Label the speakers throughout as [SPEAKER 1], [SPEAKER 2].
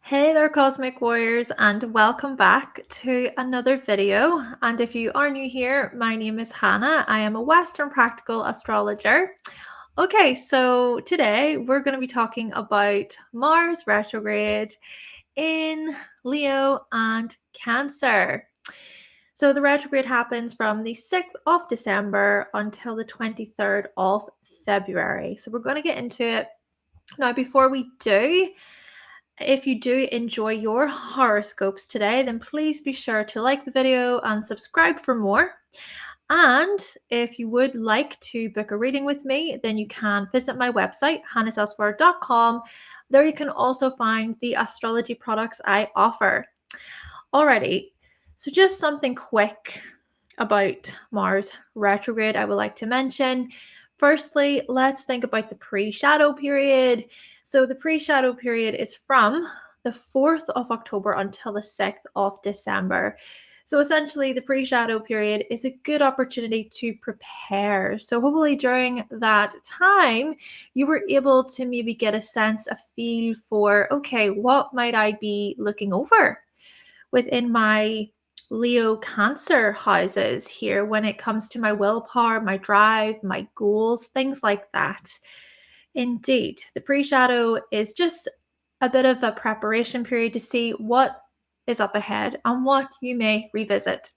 [SPEAKER 1] Hey there, Cosmic Warriors, and welcome back to another video. And if you are new here, my name is Hannah. I am a Western Practical Astrologer. Okay, so today we're going to be talking about Mars retrograde in Leo and Cancer. So the retrograde happens from the 6th of December until the 23rd of February. So we're going to get into it. Now, before we do, if you do enjoy your horoscopes today, then please be sure to like the video and subscribe for more. And if you would like to book a reading with me, then you can visit my website, hannahselsewhere.com. There you can also find the astrology products I offer. Alrighty, so just something quick about Mars retrograde I would like to mention. Firstly, let's think about the pre-shadow period. So the pre-shadow period is from the 4th of October until the 6th of December. So essentially, the pre-shadow period is a good opportunity to prepare. So hopefully during that time, you were able to maybe get a sense, a feel for, okay, what might I be looking over within my Leo Cancer houses here when it comes to my willpower, my drive, my goals, things like that. Indeed, the pre-shadow is just a bit of a preparation period to see what is up ahead and what you may revisit.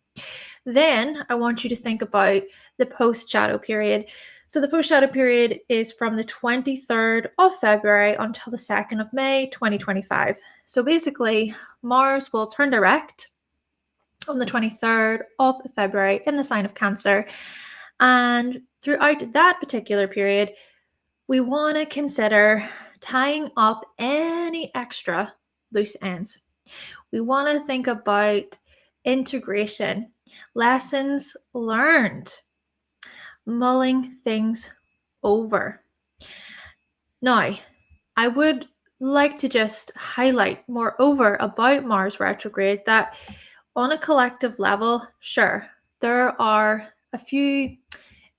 [SPEAKER 1] Then I want you to think about the post-shadow period. So the post-shadow period is from the 23rd of February until the 2nd of May, 2025. So basically, Mars will turn direct on the 23rd of February in the sign of Cancer. And throughout that particular period, we want to consider tying up any extra loose ends. We want to think about integration, lessons learned, mulling things over. Now, I would like to just highlight moreover about Mars retrograde that on a collective level, sure, there are a few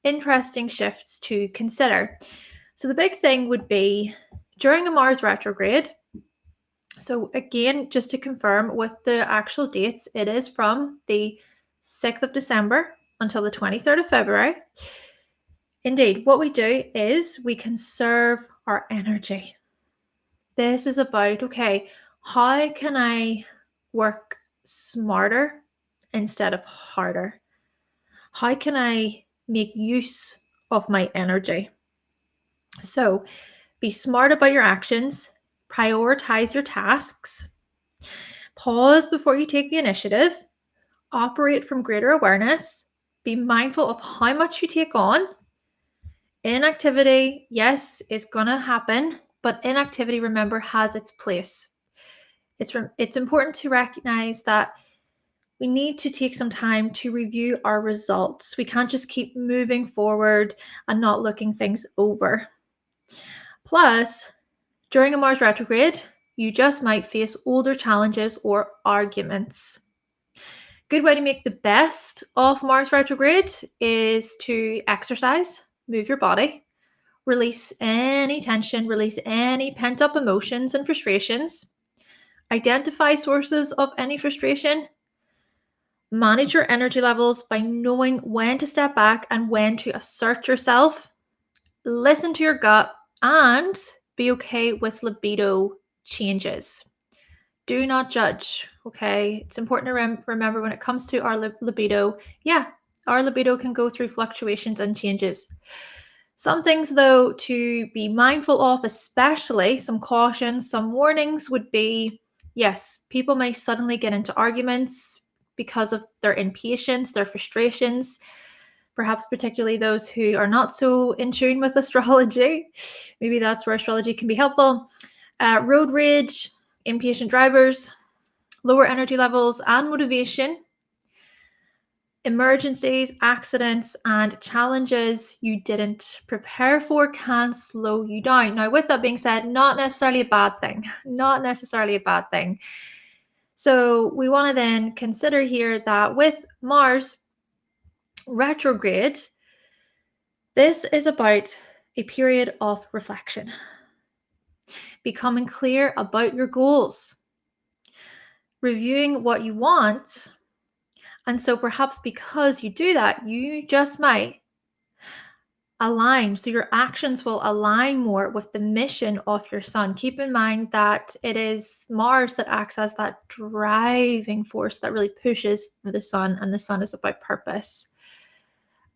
[SPEAKER 1] interesting shifts to consider. So the big thing would be during a Mars retrograde. So again, just to confirm with the actual dates, it is from the 6th of December until the 23rd of February. Indeed, what we do is we conserve our energy. This is about, okay, how can I work smarter instead of harder? How can I make use of my energy? So be smart about your actions, prioritize your tasks, pause before you take the initiative, operate from greater awareness, be mindful of how much you take on. Inactivity, yes, is going to happen, but inactivity, remember, has its place. It's important to recognize that we need to take some time to review our results. We can't just keep moving forward and not looking things over. Plus, during a Mars retrograde, you just might face older challenges or arguments. Good way to make the best of Mars retrograde is to exercise, move your body, release any tension, release any pent-up emotions and frustrations, identify sources of any frustration, manage your energy levels by knowing when to step back and when to assert yourself, listen to your gut, and be okay with libido changes. Do not judge, okay? It's important to remember when it comes to our libido, our libido can go through fluctuations and changes. Some things, though, to be mindful of, especially some cautions, some warnings would be, yes, people may suddenly get into arguments because of their impatience, their frustrations, perhaps particularly those who are not so in tune with astrology. Maybe that's where astrology can be helpful. Road rage, impatient drivers, lower energy levels and motivation, emergencies, accidents, and challenges you didn't prepare for can slow you down. Now, with that being said, not necessarily a bad thing. Not necessarily a bad thing. So we want to then consider here that with Mars retrograde, this is about a period of reflection, becoming clear about your goals, reviewing what you want. And so perhaps because you do that, you just might align. So your actions will align more with the mission of your sun. Keep in mind that it is Mars that acts as that driving force that really pushes the sun, and the sun is about purpose.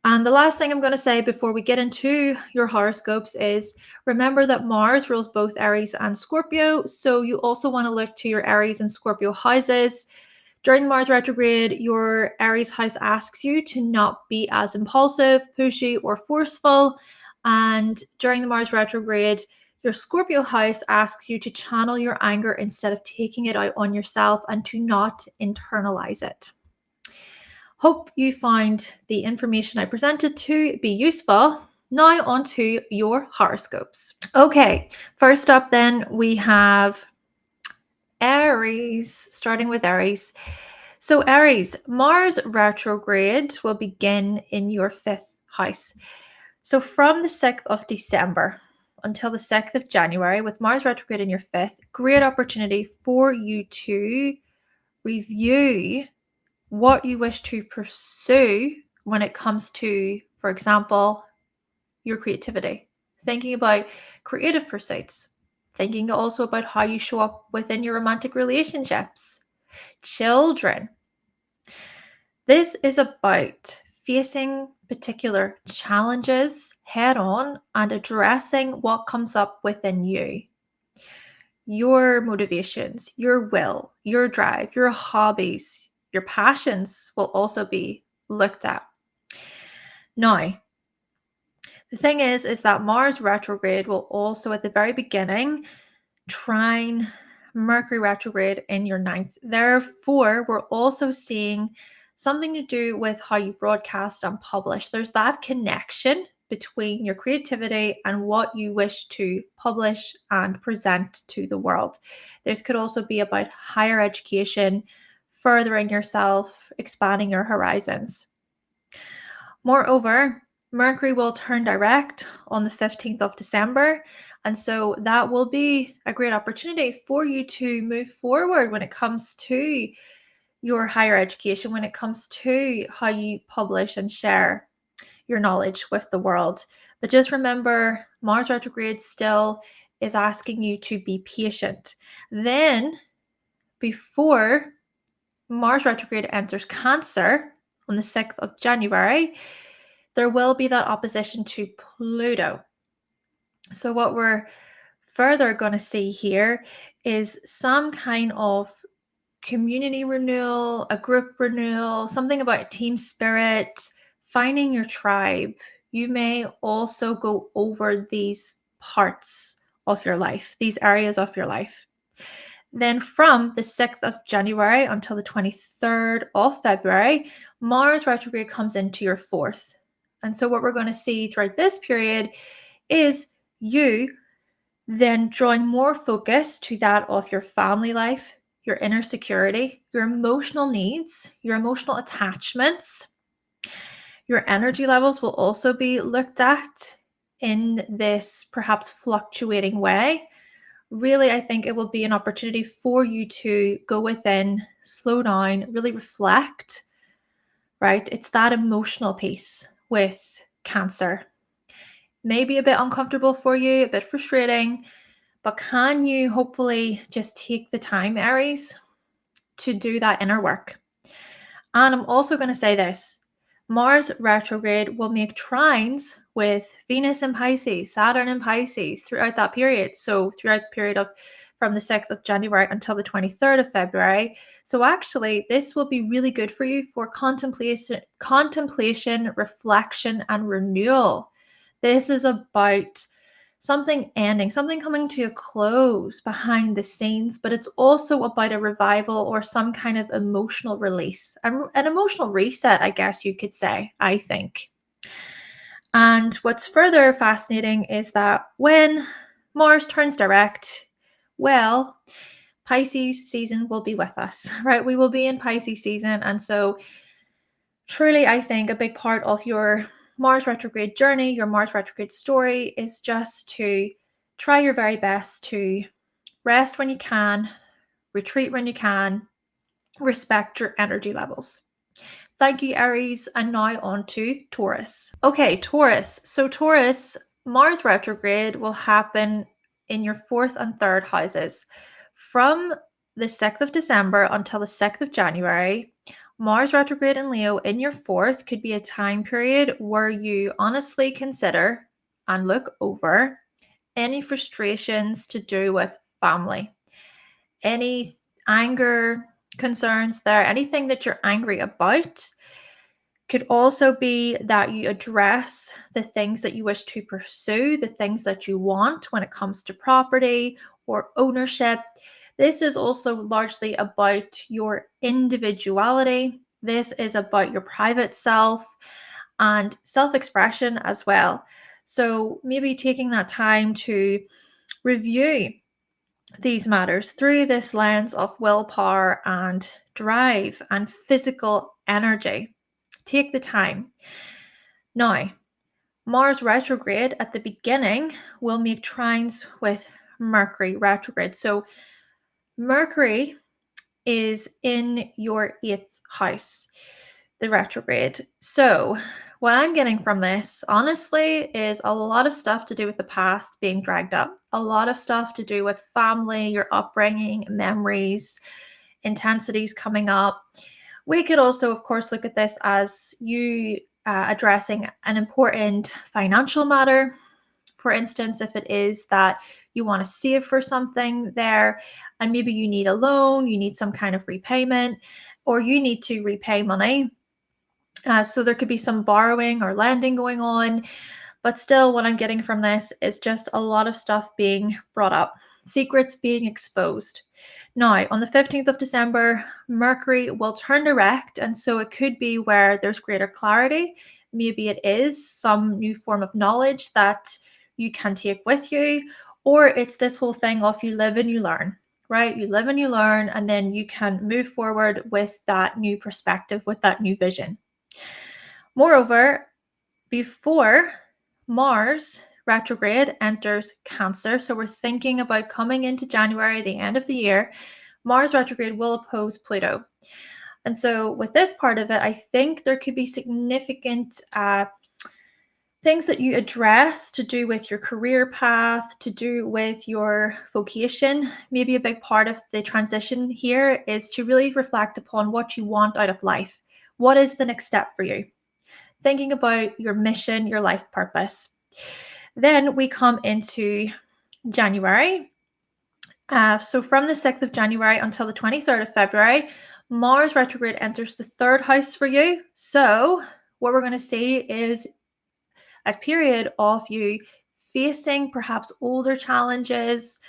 [SPEAKER 1] And the last thing I'm going to say before we get into your horoscopes is remember that Mars rules both Aries and Scorpio. So you also want to look to your Aries and Scorpio houses. During the Mars retrograde, your Aries house asks you to not be as impulsive, pushy, or forceful. And during the Mars retrograde, your Scorpio house asks you to channel your anger instead of taking it out on yourself and to not internalize it. Hope you find the information I presented to be useful. Now on to your horoscopes. Okay, first up then we have Aries, starting with Aries. So Aries, Mars retrograde will begin in your 5th house. So from the 6th of December until the 6th of January, with Mars retrograde in your 5th, great opportunity for you to review what you wish to pursue when it comes to, for example, your creativity. Thinking about creative pursuits. Thinking also about how you show up within your romantic relationships. Children. This is about facing particular challenges head on and addressing what comes up within you. Your motivations, your will, your drive, your hobbies, your passions will also be looked at. Now, the thing is that Mars retrograde will also at the very beginning trine Mercury retrograde in your 9th. Therefore, we're also seeing something to do with how you broadcast and publish. There's that connection between your creativity and what you wish to publish and present to the world. This could also be about higher education, furthering yourself, expanding your horizons. Moreover, Mercury will turn direct on the 15th of December. And so that will be a great opportunity for you to move forward when it comes to your higher education, when it comes to how you publish and share your knowledge with the world. But just remember, Mars retrograde still is asking you to be patient. Then, before Mars retrograde enters Cancer on the 6th of January, there will be that opposition to Pluto. So what we're further going to see here is some kind of community renewal, a group renewal, something about team spirit, finding your tribe. You may also go over these parts of your life, these areas of your life. Then from the 6th of January until the 23rd of February, Mars retrograde comes into your 4th. And so what we're going to see throughout this period is you then drawing more focus to that of your family life, your inner security, your emotional needs, your emotional attachments. Your energy levels will also be looked at in this perhaps fluctuating way. Really, I think it will be an opportunity for you to go within, slow down, really reflect, right? It's that emotional piece with Cancer. Maybe a bit uncomfortable for you, a bit frustrating, but can you hopefully just take the time, Aries, to do that inner work? And I'm also going to say this. Mars retrograde will make trines with Venus in Pisces, Saturn in Pisces throughout that period. So throughout the period of from the 6th of January until the 23rd of February. So actually, this will be really good for you for contemplation, reflection, and renewal. This is about something ending, something coming to a close behind the scenes, but it's also about a revival or some kind of emotional release, an emotional reset, I guess you could say, I think. And what's further fascinating is that when Mars turns direct, well, Pisces season will be with us, right? We will be in Pisces season. And so truly, I think a big part of your Mars retrograde journey, your Mars retrograde story is just to try your very best to rest when you can, retreat when you can, respect your energy levels. Thank you, Aries. And now on to Taurus. Okay, Taurus. So Taurus, Mars retrograde will happen in your 4th and 3rd houses. From the 6th of December until the 6th of January, Mars retrograde in Leo in your 4th could be a time period where you honestly consider and look over any frustrations to do with family, any anger, concerns there, anything that you're angry about. Could also be that you address the things that you wish to pursue, the things that you want when it comes to property or ownership. This is also largely about your individuality. This is about your private self and self-expression as well. So maybe taking that time to review these matters through this lens of willpower and drive and physical energy. Take the time. Now, Mars retrograde at the beginning will make trines with Mercury retrograde. So Mercury is in your 8th house, the retrograde. So what I'm getting from this, honestly, is a lot of stuff to do with the past being dragged up, a lot of stuff to do with family, your upbringing, memories, intensities coming up. We could also, of course, look at this as you addressing an important financial matter. For instance, if it is that you want to save for something there, and maybe you need a loan, you need some kind of repayment, or you need to repay money. So there could be some borrowing or lending going on. But still, what I'm getting from this is just a lot of stuff being brought up, secrets being exposed. Now, on the 15th of December, Mercury will turn direct, and so it could be where there's greater clarity. Maybe it is some new form of knowledge that you can take with you, or it's this whole thing of you live and you learn, right? You live and you learn, and then you can move forward with that new perspective, with that new vision. Moreover, before Mars retrograde enters Cancer, so we're thinking about coming into January, the end of the year, Mars retrograde will oppose Pluto. And so with this part of it, I think there could be significant things that you address to do with your career path, to do with your vocation. Maybe a big part of the transition here is to really reflect upon what you want out of life. What is the next step for you? Thinking about your mission, your life purpose. Then we come into January. So from the 6th of January until the 23rd of February, Mars retrograde enters the 3rd house for you. So what we're going to see is a period of you facing perhaps older challenges,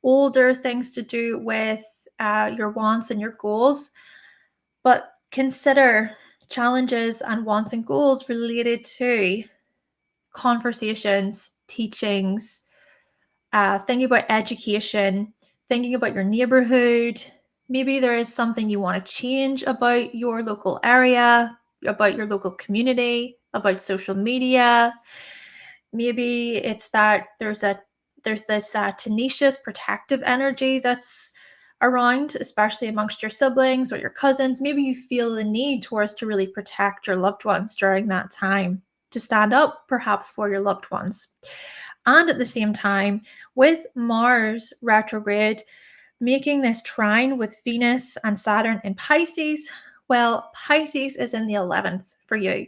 [SPEAKER 1] older things to do with your wants and your goals. But consider challenges and wants and goals related to conversations, teachings, thinking about education, thinking about your neighborhood. Maybe there is something you want to change about your local area, about your local community, about social media. Maybe it's that there's this tenacious protective energy that's around, especially amongst your siblings or your cousins. Maybe you feel the need towards to really protect your loved ones during that time, to stand up perhaps for your loved ones. And at the same time, with Mars retrograde making this trine with Venus and Saturn in Pisces, well, Pisces is in the 11th for you.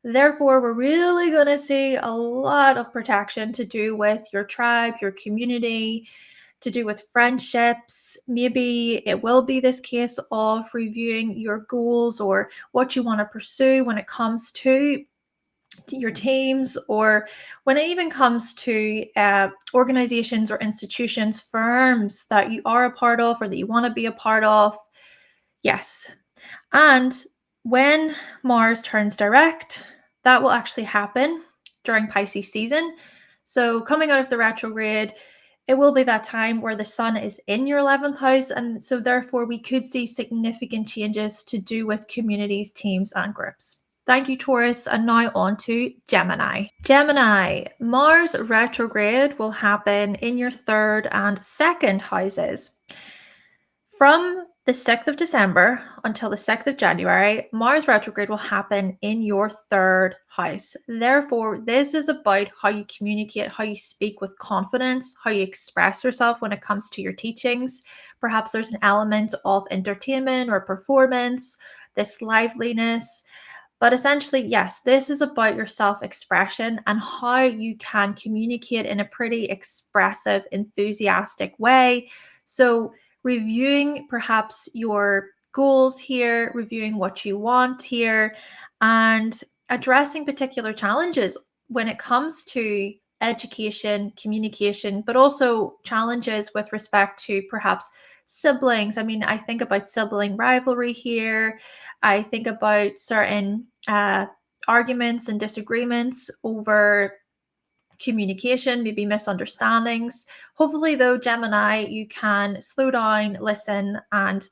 [SPEAKER 1] Therefore, we're really going to see a lot of protection to do with your tribe, your community, to do with friendships. Maybe it will be this case of reviewing your goals or what you want to pursue when it comes to your teams, or when it even comes to organizations or institutions, firms that you are a part of or that you want to be a part of. Yes. And when Mars turns direct, that will actually happen during Pisces season. So coming out of the retrograde, it will be that time where the sun is in your 11th house. And so therefore we could see significant changes to do with communities, teams, and groups. Thank you, Taurus. And now on to Gemini. Gemini, Mars retrograde will happen in your 3rd and 2nd houses. From the the 6th of December until the 6th of January, Mars retrograde will happen in your third house. Therefore, this is about how you communicate, how you speak with confidence, how you express yourself when it comes to your teachings. Perhaps there's an element of entertainment or performance, this liveliness. But essentially, yes, this is about your self-expression and how you can communicate in a pretty expressive, enthusiastic way. So, reviewing perhaps your goals here, reviewing what you want here, and addressing particular challenges when it comes to education, communication, but also challenges with respect to perhaps siblings. I mean, I think about sibling rivalry here. I think about certain arguments and disagreements over communication, maybe misunderstandings. Hopefully, though, Gemini, you can slow down, listen, and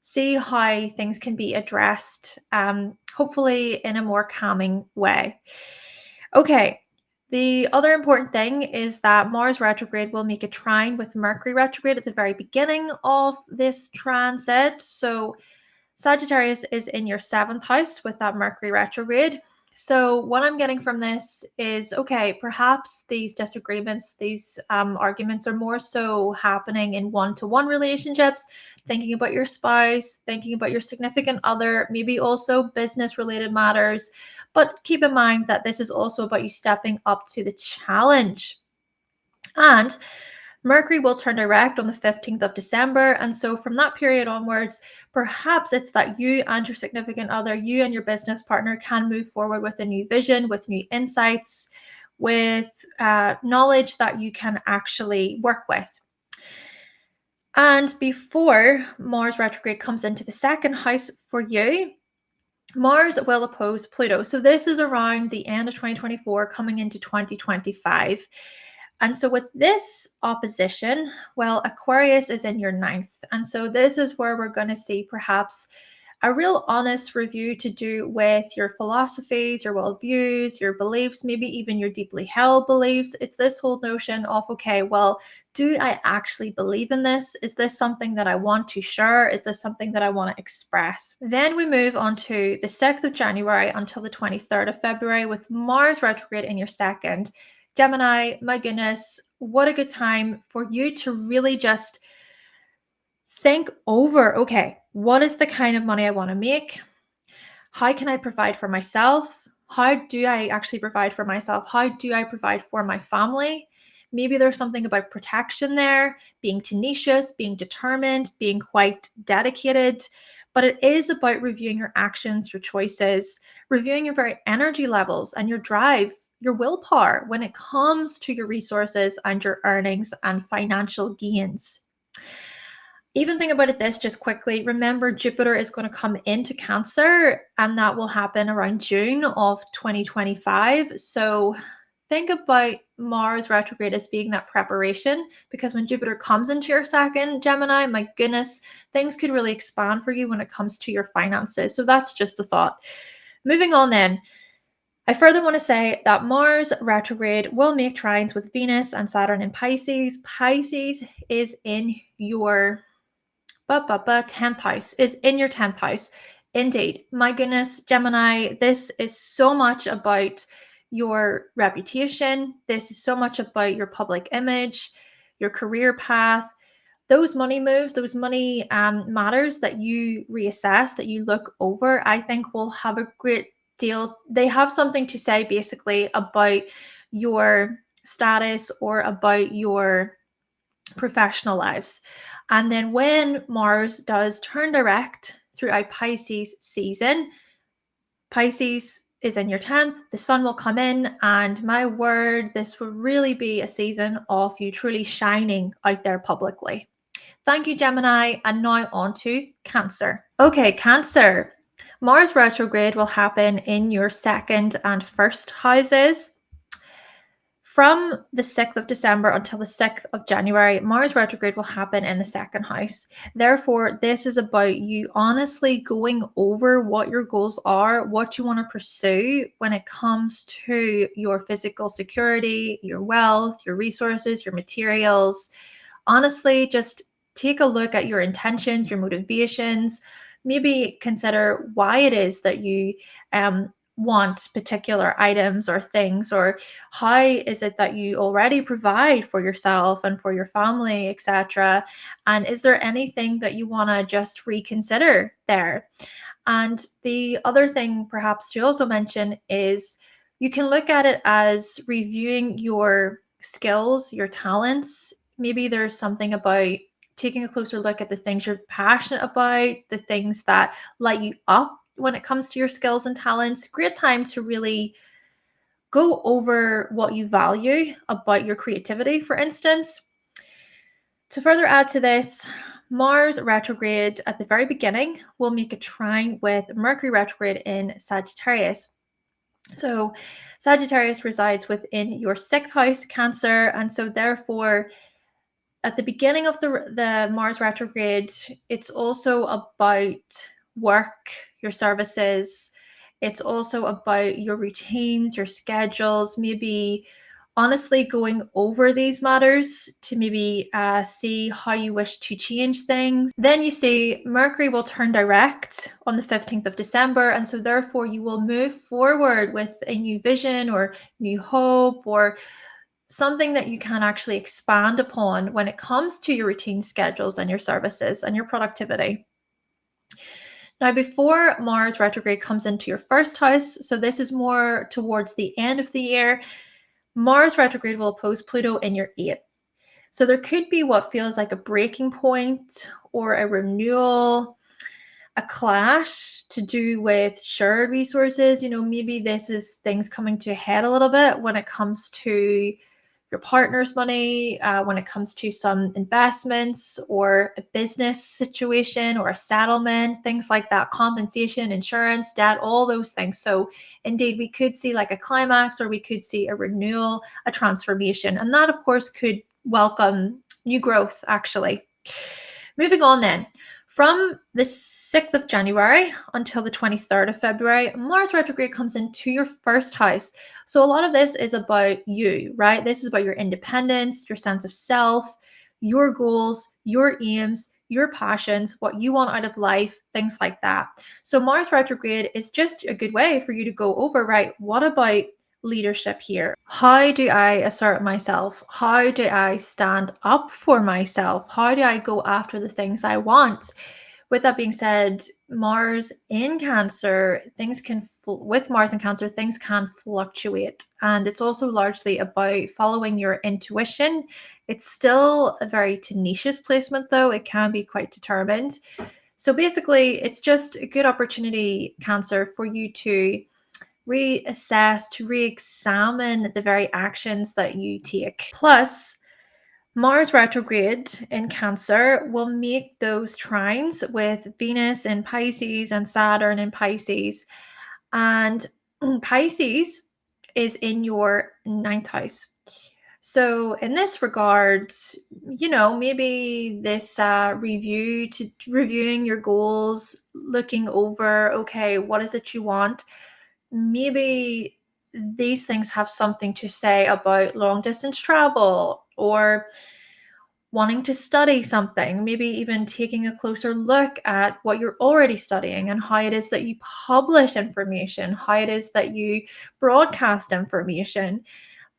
[SPEAKER 1] see how things can be addressed, hopefully in a more calming way. Okay. The other important thing is that Mars retrograde will make a trine with Mercury retrograde at the very beginning of this transit. So Sagittarius is in your 7th house with that Mercury retrograde. So, what I'm getting from this is okay, perhaps these disagreements, these arguments are more so happening in one-to-one relationships, thinking about your spouse, thinking about your significant other, maybe also business related matters. But keep in mind that this is also about you stepping up to the challenge. And Mercury will turn direct on the 15th of December. And so from that period onwards, perhaps it's that you and your significant other, you and your business partner can move forward with a new vision, with new insights, with knowledge that you can actually work with. And before Mars retrograde comes into the 2nd house for you, Mars will oppose Pluto. So this is around the end of 2024, coming into 2025. And so with this opposition, well, Aquarius is in your 9th. And so this is where we're going to see perhaps a real honest review to do with your philosophies, your worldviews, your beliefs, maybe even your deeply held beliefs. It's this whole notion of, okay, well, do I actually believe in this? Is this something that I want to share? Is this something that I want to express? Then we move on to the 6th of January until the 23rd of February with Mars retrograde in your 2nd. Gemini, my goodness, what a good time for you to really just think over, okay, what is the kind of money I want to make? How can I provide for myself? How do I actually provide for myself? How do I provide for my family? Maybe there's something about protection there, being tenacious, being determined, being quite dedicated. But it is about reviewing your actions, your choices, reviewing your very energy levels and your drive, your willpower when it comes to your resources and your earnings and financial gains. Even think about it this just quickly. Remember, Jupiter is going to come into Cancer, and that will happen around June of 2025. So think about Mars retrograde as being that preparation, because when Jupiter comes into your 2nd, Gemini, my goodness, things could really expand for you when it comes to your finances. So that's just a thought. Moving on then. I further want to say that Mars retrograde will make trines with Venus and Saturn in Pisces. Pisces is in your 10th house, is in your 10th house. Indeed. My goodness, Gemini, this is so much about your reputation. This is so much about your public image, your career path, those money moves, those money matters that you reassess, that you look over, I think will have a great deal. They have something to say basically about your status or about your professional lives. And then when Mars does turn direct throughout Pisces season, Pisces is in your 10th, the sun will come in, and my word, this will really be a season of you truly shining out there publicly. Thank you, Gemini. And now on to Cancer. Okay, Cancer. Mars retrograde will happen in your 2nd and 1st houses. From the 6th of December until the 6th of January, Mars retrograde will happen in the 2nd house. Therefore, this is about you honestly going over what your goals are, what you want to pursue when it comes to your physical security, your wealth, your resources, your materials. Honestly, just take a look at your intentions, your motivations, maybe consider why it is that you want particular items or things, or how is it that you already provide for yourself and for your family, etc. And is there anything that you want to just reconsider there? And the other thing perhaps to also mention is you can look at it as reviewing your skills, your talents. Maybe there's something about taking a closer look at the things you're passionate about, the things that light you up when it comes to your skills and talents. Great time to really go over what you value about your creativity, for instance. To further add to this, Mars retrograde at the very beginning will make a trine with Mercury retrograde in Sagittarius. So Sagittarius resides within your 6th house, Cancer, and so therefore at the beginning of the Mars retrograde, it's also about work, your services. It's also about your routines, your schedules, maybe honestly going over these matters to maybe see how you wish to change things. Then you see Mercury will turn direct on the 15th of December. And so therefore you will move forward with a new vision or new hope or something that you can actually expand upon when it comes to your routine schedules and your services and your productivity. Now, before Mars retrograde comes into your 1st house, so this is more towards the end of the year, Mars retrograde will oppose Pluto in your 8th. So there could be what feels like a breaking point or a renewal, a clash to do with shared resources. Maybe this is things coming to a head a little bit when it comes to your partner's money, when it comes to some investments or a business situation or a settlement, things like that, compensation, insurance, debt, all those things. So indeed, we could see like a climax, or we could see a renewal, a transformation. And that, of course, could welcome new growth, actually. Moving on then. From the 6th of January until the 23rd of February, Mars retrograde comes into your 1st house. So a lot of this is about you, right? This is about your independence, your sense of self, your goals, your aims, your passions, what you want out of life, things like that. So Mars retrograde is just a good way for you to go over, right? What about leadership here? How do I assert myself? How do I stand up for myself? How do I go after the things I want? With that being said, Mars in Cancer, with Mars in Cancer, things can fluctuate. And it's also largely about following your intuition. It's still a very tenacious placement, though. It can be quite determined. So basically, it's just a good opportunity, Cancer, for you to reassess, to re-examine the very actions that you take. Plus, Mars retrograde in Cancer will make those trines with Venus in Pisces and Saturn in Pisces. And Pisces is in your 9th house. So in this regard, maybe this reviewing your goals, looking over, okay, what is it you want? Maybe these things have something to say about long distance travel or wanting to study something, maybe even taking a closer look at what you're already studying and how it is that you publish information, how it is that you broadcast information.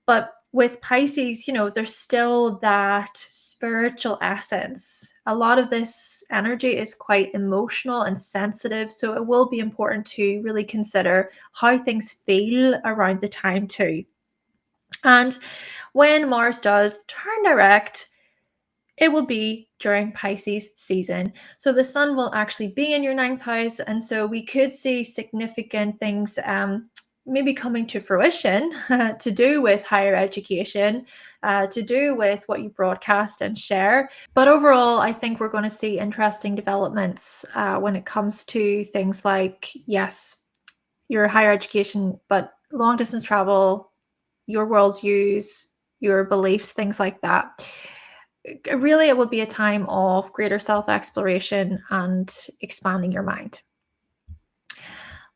[SPEAKER 1] But with Pisces, there's still that spiritual essence. A lot of this energy is quite emotional and sensitive. So it will be important to really consider how things feel around the time too. And when Mars does turn direct, it will be during Pisces season. So the sun will actually be in your 9th house. And so we could see significant things maybe coming to fruition to do with higher education, to do with what you broadcast and share. But overall, I think we're going to see interesting developments when it comes to things like, yes, your higher education, but long distance travel, your worldviews, your beliefs, things like that. Really, it will be a time of greater self-exploration and expanding your mind.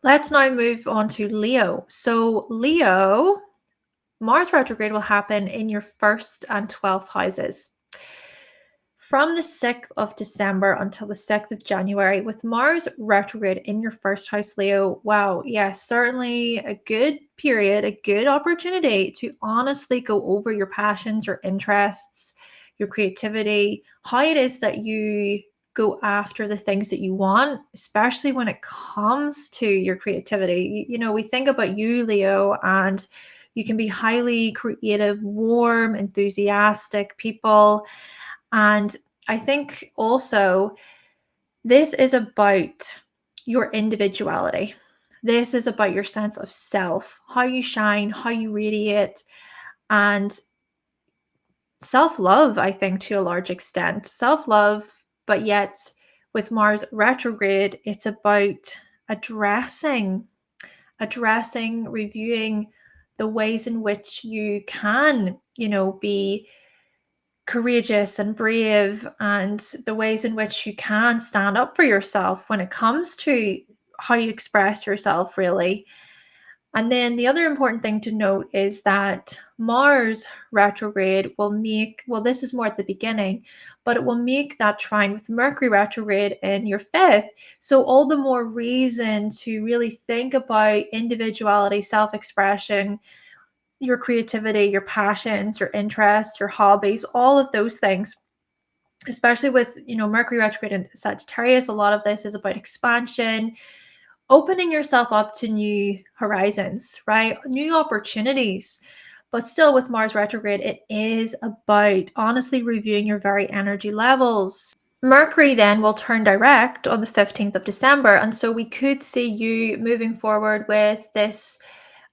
[SPEAKER 1] Let's now move on to Leo. So Leo, Mars retrograde will happen in your 1st and 12th houses. From the 6th of December until the 6th of January, with Mars retrograde in your first house, Leo, wow, yes, certainly a good period, a good opportunity to honestly go over your passions, your interests, your creativity, how it is that you go after the things that you want, especially when it comes to your creativity. We think about you, Leo, and you can be highly creative, warm, enthusiastic people. And I think also this is about your individuality. This is about your sense of self, how you shine, how you radiate, and self-love, I think, to a large extent. Self-love, but yet with Mars retrograde, it's about addressing, reviewing the ways in which you can, be courageous and brave, and the ways in which you can stand up for yourself when it comes to how you express yourself, really. And then the other important thing to note is that Mars retrograde will make, well, this is more at the beginning, but it will make that trine with Mercury retrograde in your fifth. So all the more reason to really think about individuality, self-expression, your creativity, your passions, your interests, your hobbies, all of those things. Especially with, Mercury retrograde in Sagittarius, a lot of this is about expansion, opening yourself up to new horizons, right? New opportunities. But still, with Mars retrograde, it is about honestly reviewing your very energy levels. Mercury then will turn direct on the 15th of December. And so we could see you moving forward with this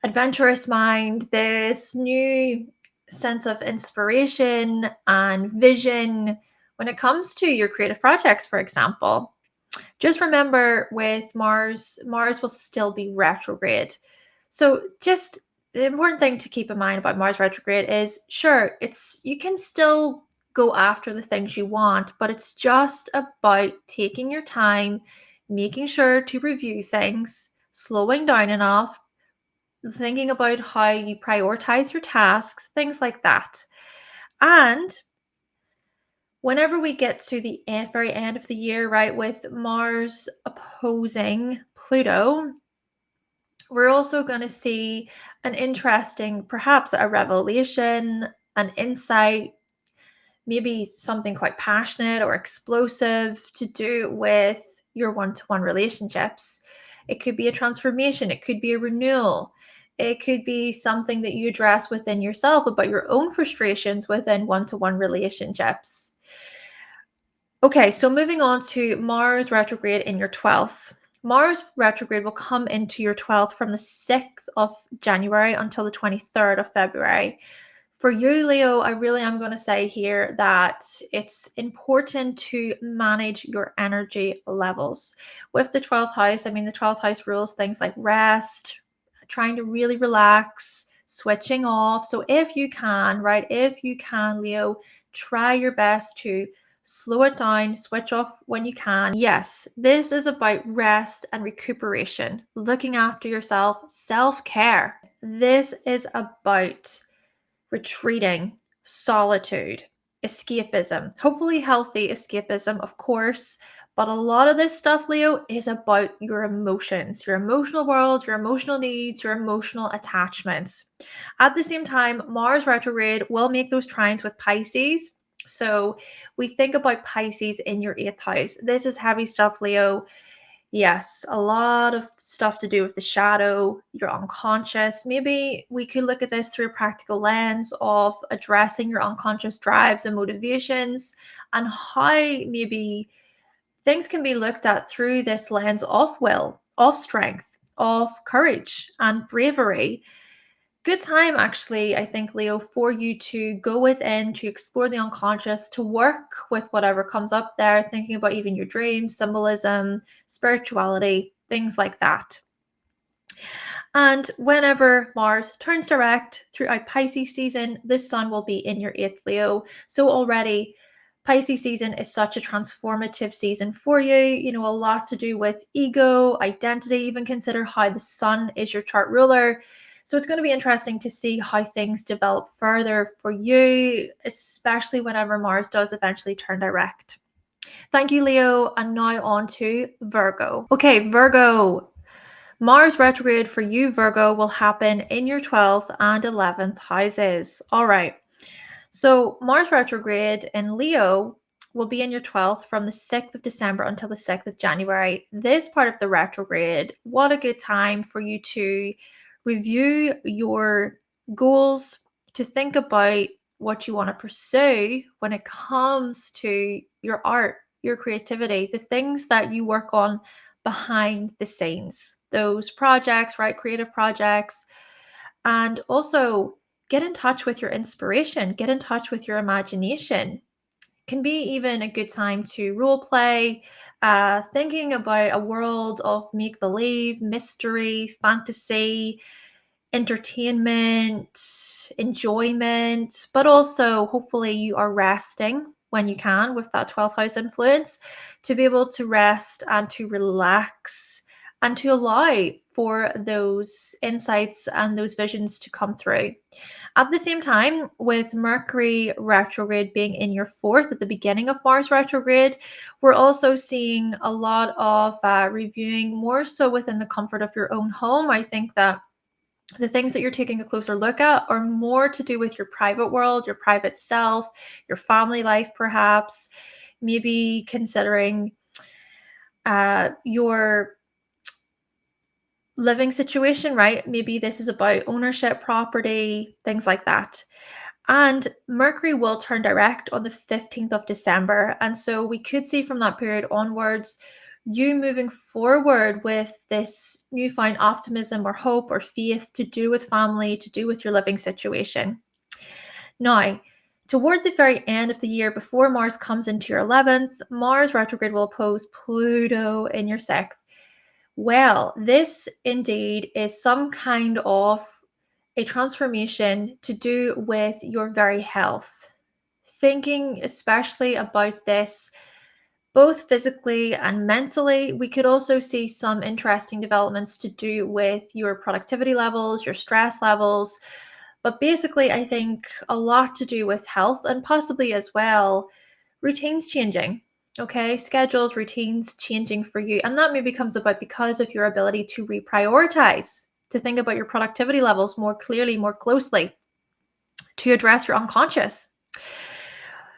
[SPEAKER 1] adventurous mind, this new sense of inspiration and vision when it comes to your creative projects, for example. Just remember, with Mars will still be retrograde. So just the important thing to keep in mind about Mars retrograde is, sure, you can still go after the things you want, but it's just about taking your time, making sure to review things, slowing down enough, thinking about how you prioritize your tasks, things like that. And whenever we get to the very end of the year, right, with Mars opposing Pluto, we're also going to see an interesting, perhaps a revelation, an insight, maybe something quite passionate or explosive to do with your one-to-one relationships. It could be a transformation, it could be a renewal, it could be something that you address within yourself about your own frustrations within one-to-one relationships. Okay, so moving on to Mars retrograde in your 12th. Mars retrograde will come into your 12th from the 6th of January until the 23rd of February. For you, Leo, I really am going to say here that it's important to manage your energy levels. With the 12th house, the 12th house rules things like rest, trying to really relax, switching off. So if you can, Leo, try your best to slow it down, switch off when you can. Yes, this is about rest and recuperation, looking after yourself, self-care. This is about retreating, solitude, escapism, hopefully healthy escapism, of course. But a lot of this stuff, Leo, is about your emotions, your emotional world, your emotional needs, your emotional attachments. At the same time, Mars retrograde will make those trines with Pisces. So we think about Pisces in your 8th house. This is heavy stuff, Leo. Yes, a lot of stuff to do with the shadow, your unconscious. Maybe we could look at this through a practical lens of addressing your unconscious drives and motivations, and how maybe things can be looked at through this lens of will, of strength, of courage and bravery. Good time, actually, I think, Leo, for you to go within, to explore the unconscious, to work with whatever comes up there, thinking about even your dreams, symbolism, spirituality, things like that. And whenever Mars turns direct throughout Pisces season, the sun will be in your 8th, Leo. So already Pisces season is such a transformative season for you. A lot to do with ego, identity, even consider how the sun is your chart ruler. So it's going to be interesting to see how things develop further for you, especially whenever Mars does eventually turn direct. Thank you, Leo. And now on to Virgo. Okay, Virgo. Mars retrograde for you, Virgo, will happen in your 12th and 11th houses. All right. So Mars retrograde in Leo will be in your 12th from the 6th of December until the 6th of January. This part of the retrograde, what a good time for you to review your goals, to think about what you want to pursue when it comes to your art, your creativity, the things that you work on behind the scenes, those projects, right? Creative projects. And also get in touch with your inspiration, get in touch with your imagination. Can be even a good time to role play, thinking about a world of make believe, mystery, fantasy, entertainment, enjoyment, but also hopefully you are resting when you can with that 12th house influence to be able to rest and to relax and to allow for those insights and those visions to come through. At the same time, with Mercury retrograde being in your 4th at the beginning of Mars retrograde, we're also seeing a lot of reviewing more so within the comfort of your own home. I think that the things that you're taking a closer look at are more to do with your private world, your private self, your family life, perhaps. Maybe considering your living situation, right? Maybe this is about ownership, property, things like that. And Mercury will turn direct on the 15th of December. And so we could see from that period onwards you moving forward with this newfound optimism or hope or faith to do with family, to do with your living situation. Now, toward the very end of the year, before Mars comes into your 11th, Mars retrograde will oppose Pluto in your 6th. Well, this indeed is some kind of a transformation to do with your very health. Thinking especially about this both physically and mentally. We could also see some interesting developments to do with your productivity levels, your stress levels. But basically, I think a lot to do with health and possibly as well routines changing. Okay, schedules, routines changing for you. And that maybe comes about because of your ability to reprioritize, to think about your productivity levels more clearly, more closely, to address your unconscious.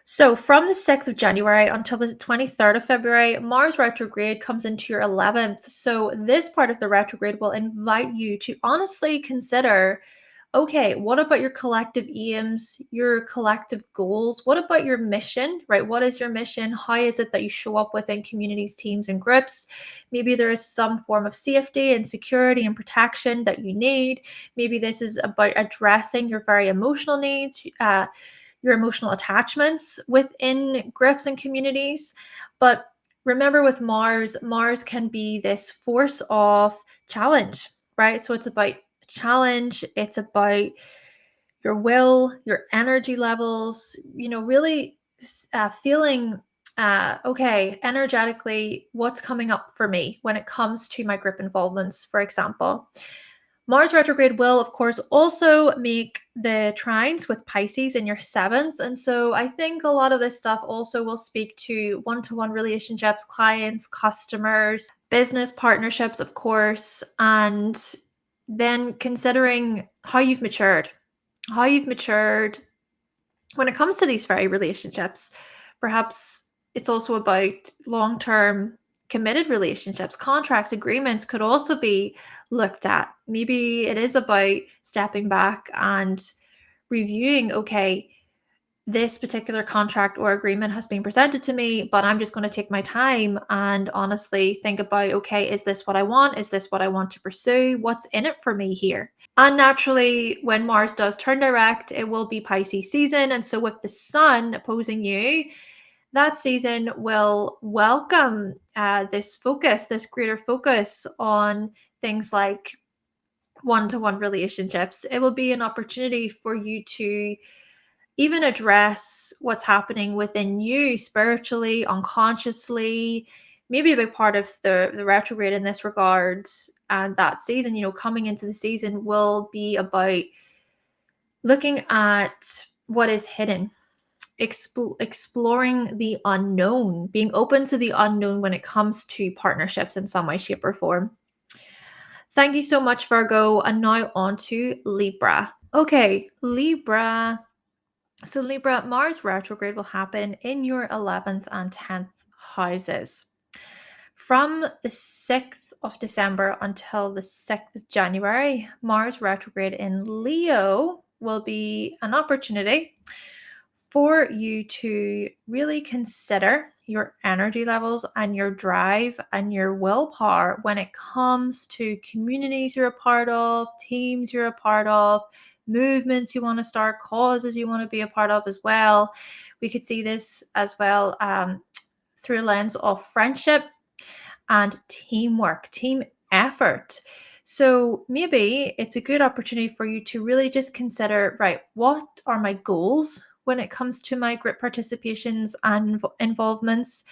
[SPEAKER 1] So from the 6th of January until the 23rd of February, Mars retrograde comes into your 11th. So this part of the retrograde will invite you to honestly consider, okay, what about your collective aims, your collective goals? What about your mission, right? What is your mission? How is it that you show up within communities, teams, and groups? Maybe there is some form of safety and security and protection that you need. Maybe this is about addressing your very emotional needs, your emotional attachments within groups and communities. But remember with Mars, Mars can be this force of challenge, right? So it's about challenge, it's about your will, your energy levels, really feeling okay, energetically, what's coming up for me when it comes to my group involvements, for example. Mars retrograde will, of course, also make the trines with Pisces in your 7th. And so I think a lot of this stuff also will speak to one-to-one relationships, clients, customers, business partnerships, of course, and then considering how you've matured when it comes to these very relationships. Perhaps it's also about long-term committed relationships. Contracts, agreements could also be looked at. Maybe it is about stepping back and reviewing, okay, this particular contract or agreement has been presented to me, but I'm just going to take my time and honestly think about, okay, is this what I want? Is this what I want to pursue? What's in it for me here? And naturally, when Mars does turn direct, it will be Pisces season. And so with the sun opposing you, that season will welcome this focus, this greater focus on things like one-to-one relationships. It will be an opportunity for you to even address what's happening within you spiritually, unconsciously. Maybe a big part of the retrograde in this regards And that season, coming into the season will be about looking at what is hidden, exploring the unknown, being open to the unknown when it comes to partnerships in some way, shape, or form. Thank you so much, Virgo. And now on to Libra. Okay, Libra. So Libra, Mars retrograde will happen in your 11th and 10th houses. From the 6th of December until the 6th of January, Mars retrograde in Leo will be an opportunity for you to really consider your energy levels and your drive and your willpower when it comes to communities you're a part of, teams you're a part of, movements you want to start, causes you want to be a part of as well. We could see this as well through a lens of friendship and teamwork, team effort. So maybe it's a good opportunity for you to really just consider, right, what are my goals when it comes to my group participations and involvements?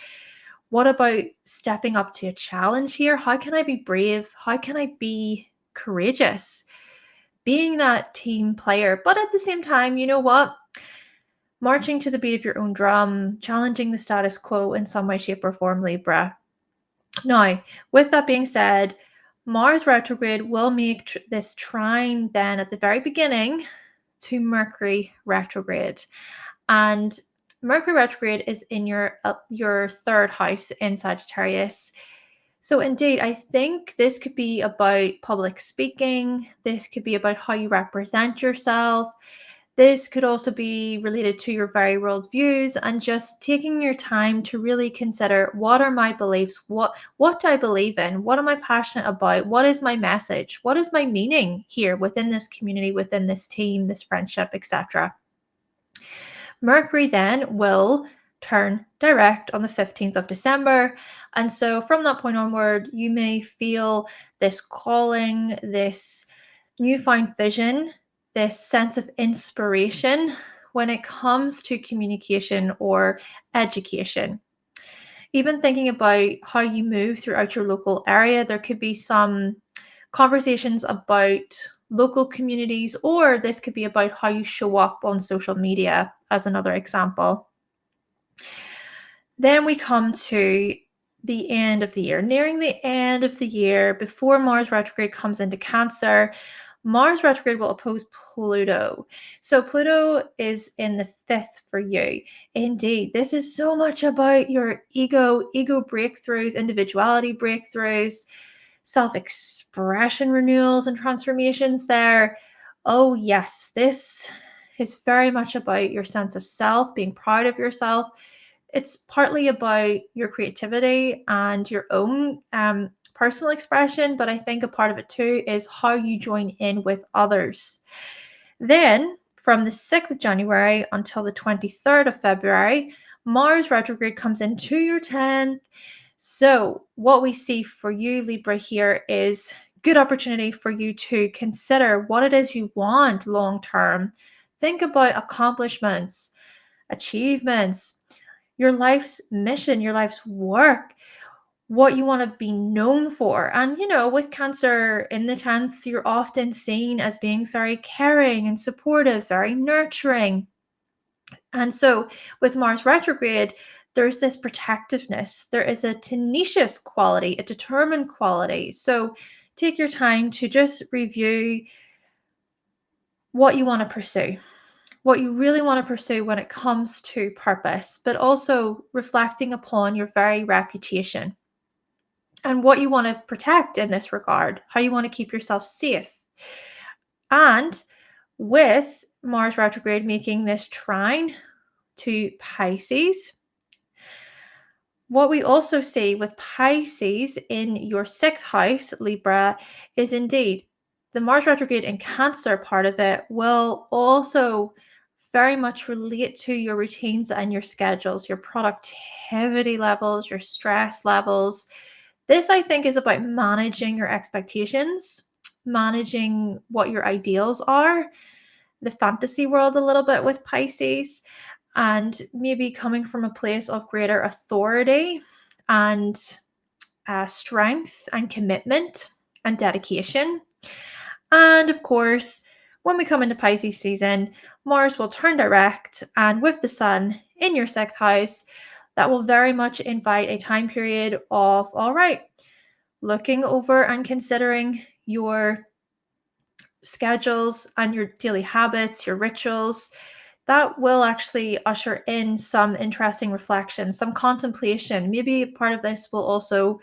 [SPEAKER 1] What about stepping up to a challenge here? How can I be brave? How can I be courageous? Being that team player, but at the same time, you know what? Marching to the beat of your own drum, challenging the status quo in some way, shape, or form, Libra. Now, with that being said, Mars retrograde will make this trine then at the very beginning to Mercury retrograde. And Mercury retrograde is in your third house in Sagittarius. So indeed, I think this could be about public speaking. This could be about how you represent yourself. This could also be related to your very world views and just taking your time to really consider, what are my beliefs? What do I believe in? What am I passionate about? What is my message? What is my meaning here within this community, within this team, this friendship, etc. Mercury then will turn direct on the 15th of December. And so from that point onward, you may feel this calling, this newfound vision, this sense of inspiration when it comes to communication or education. Even thinking about how you move throughout your local area, there could be some conversations about local communities, or this could be about how you show up on social media, as another example. Then we come to the end of the year, nearing the end of the year, before Mars retrograde comes into Cancer. Mars retrograde will oppose Pluto. So Pluto is in the 5th for you. Indeed, this is so much about your ego breakthroughs, individuality breakthroughs, self-expression renewals and transformations there. Oh yes, this is very much about your sense of self, being proud of yourself. It's partly about your creativity and your own personal expression, but I think a part of it too is how you join in with others. Then from the 6th of January until the 23rd of February, Mars retrograde comes into your 10th. So what we see for you, Libra, here is good opportunity for you to consider what it is you want long term. Think about accomplishments, achievements, your life's mission, your life's work, what you want to be known for. And, with Cancer in the 10th, you're often seen as being very caring and supportive, very nurturing. And so with Mars retrograde, there's this protectiveness. There is a tenacious quality, a determined quality. So take your time to just review what you want to pursue, what you really want to pursue when it comes to purpose, but also reflecting upon your very reputation and what you want to protect in this regard, how you want to keep yourself safe. And with Mars retrograde making this trine to Pisces, what we also see with Pisces in your 6th house, Libra, is indeed the Mars retrograde in Cancer part of it will also very much relate to your routines and your schedules, your productivity levels, your stress levels. This, I think, is about managing your expectations, managing what your ideals are, the fantasy world a little bit with Pisces, and maybe coming from a place of greater authority and strength and commitment. and dedication. And of course, when we come into Pisces season, Mars will turn direct, and with the Sun in your 6th house, that will very much invite a time period of, all right, looking over and considering your schedules and your daily habits, your rituals. That will actually usher in some interesting reflection, some contemplation. Maybe part of this will also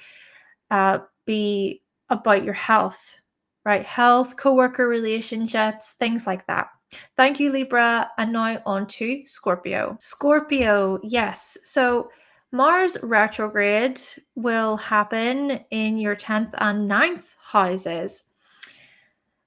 [SPEAKER 1] be about your health, right? Health, coworker relationships, things like that. Thank you, Libra. And now on to Scorpio. Scorpio, yes. So Mars retrograde will happen in your 10th and 9th houses.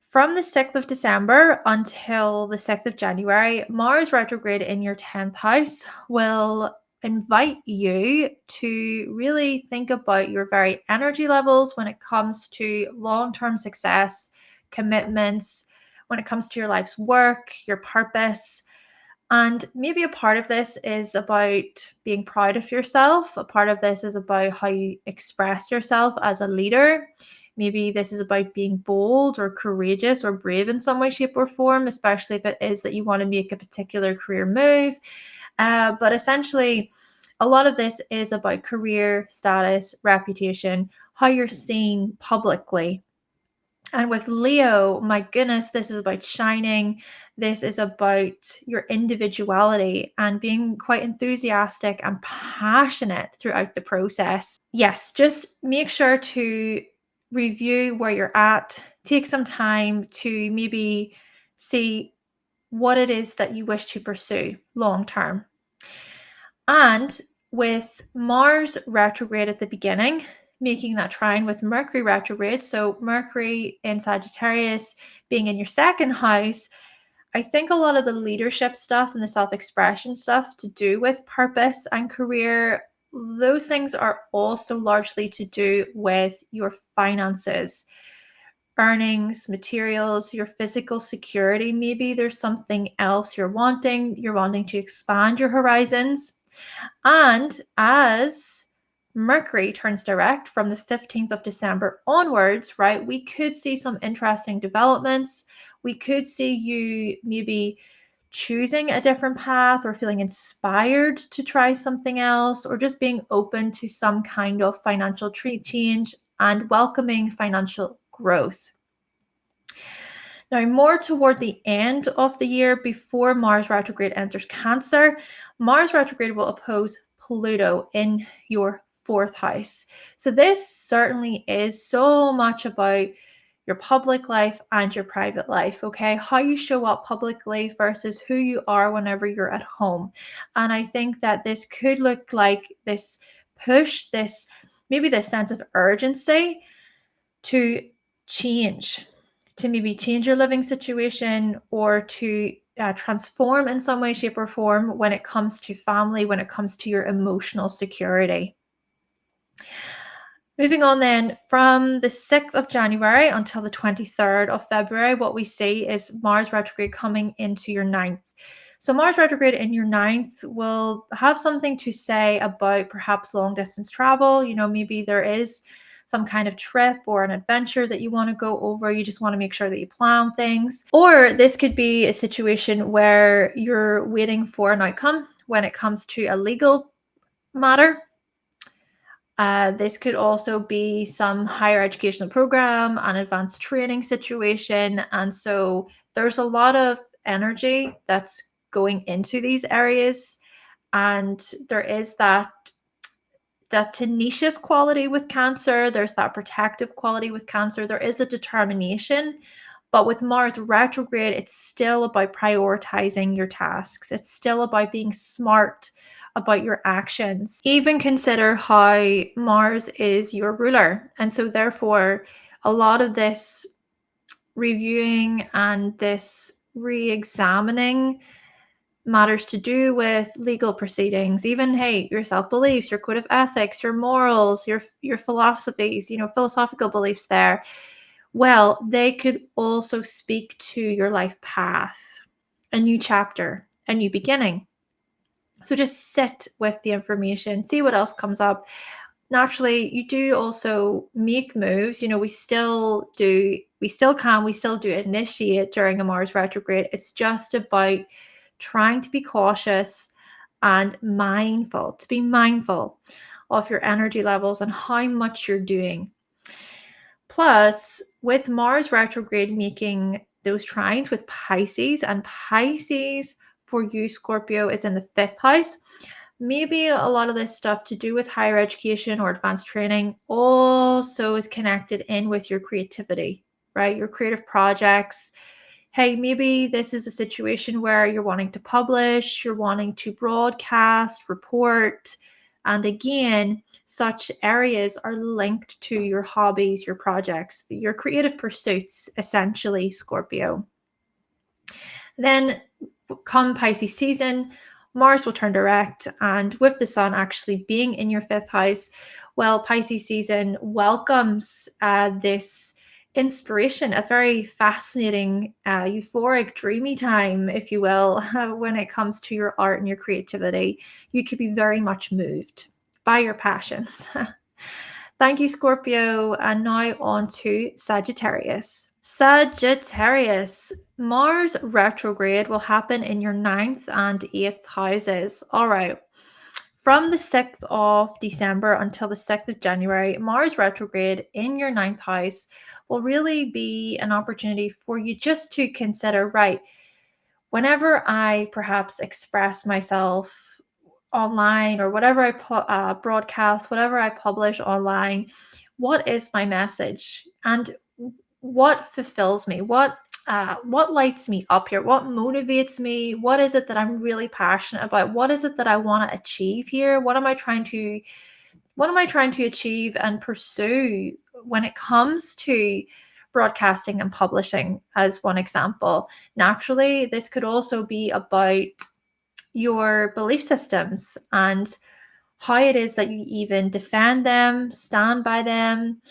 [SPEAKER 1] From the 6th of December until the 6th of January, Mars retrograde in your 10th house will invite you to really think about your very energy levels when it comes to long-term success, commitments, when it comes to your life's work, your purpose. And maybe a part of this is about being proud of yourself. A part of this is about how you express yourself as a leader. Maybe this is about being bold or courageous or brave in some way, shape, or form, especially if it is that you want to make a particular career move. But essentially, a lot of this is about career, status, reputation, how you're seen publicly. And with Leo, my goodness, this is about shining. This is about your individuality and being quite enthusiastic and passionate throughout the process. Yes, just make sure to review where you're at. Take some time to maybe see what it is that you wish to pursue long term. And with Mars retrograde at the beginning, making that trine with Mercury retrograde, so Mercury in Sagittarius being in your 2nd house, I think a lot of the leadership stuff and the self-expression stuff to do with purpose and career, those things are also largely to do with your finances, earnings, materials, your physical security. Maybe there's something else you're wanting to expand your horizons. And as Mercury turns direct from the 15th of December onwards, right, we could see some interesting developments. We could see you maybe choosing a different path or feeling inspired to try something else, or just being open to some kind of financial change and welcoming financial growth. Now, more toward the end of the year, before Mars retrograde enters Cancer, Mars retrograde will oppose Pluto in your 4th house. So this certainly is so much about your public life and your private life, okay? How you show up publicly versus who you are whenever you're at home. And I think that this could look like this push, maybe this sense of urgency to change, to maybe change your living situation, or to transform in some way, shape, or form when it comes to family, when it comes to your emotional security. Moving on then, from the 6th of January until the 23rd of February, what we see is Mars retrograde coming into your 9th. So Mars retrograde in your 9th will have something to say about perhaps long distance travel. Maybe there is some kind of trip or an adventure that you want to go over. You just want to make sure that you plan things. Or this could be a situation where you're waiting for an outcome when it comes to a legal matter. This could also be some higher educational program, an advanced training situation. And so there's a lot of energy that's going into these areas. And there is that tenacious quality with Cancer. There's that protective quality with Cancer. There is a determination. But with Mars retrograde, it's still about prioritizing your tasks. It's still about being smart about your actions. Even consider how Mars is your ruler. And so therefore, a lot of this reviewing and this re-examining matters to do with legal proceedings, even, hey, your self-beliefs, your code of ethics, your morals, your philosophies, philosophical beliefs there. Well, they could also speak to your life path, a new chapter, a new beginning. So just sit with the information, see what else comes up. naturally, you do also make moves. We still do, we still do initiate during a Mars retrograde. It's just about trying to be cautious and to be mindful of your energy levels and how much you're doing. Plus, with Mars retrograde making those trines with Pisces, and Pisces for you, Scorpio, is in the 5th house. Maybe a lot of this stuff to do with higher education or advanced training also is connected in with your creativity, right? Your creative projects. Hey, maybe this is a situation where you're wanting to publish, you're wanting to broadcast, report. And again, such areas are linked to your hobbies, your projects, your creative pursuits, essentially, Scorpio. Then come Pisces season, Mars will turn direct, and with the Sun actually being in your 5th house, well, Pisces season welcomes this inspiration, a very fascinating, euphoric, dreamy time, if you will, when it comes to your art and your creativity. You could be very much moved by your passions. Thank you, Scorpio. And now on to Sagittarius. Sagittarius, Mars retrograde will happen in your 9th and 8th houses. All right. From the 6th of December until the 6th of January, Mars retrograde in your 9th house will really be an opportunity for you just to consider, right, whenever I perhaps express myself online or whatever I broadcast, whatever I publish online, what is my message? And what fulfills me? What lights me up here? What motivates me? What is it that I'm really passionate about? What is it that I want to achieve here? What am I trying to achieve and pursue when it comes to broadcasting and publishing, as one example? Naturally, this could also be about your belief systems and how it is that you even defend them, stand by them,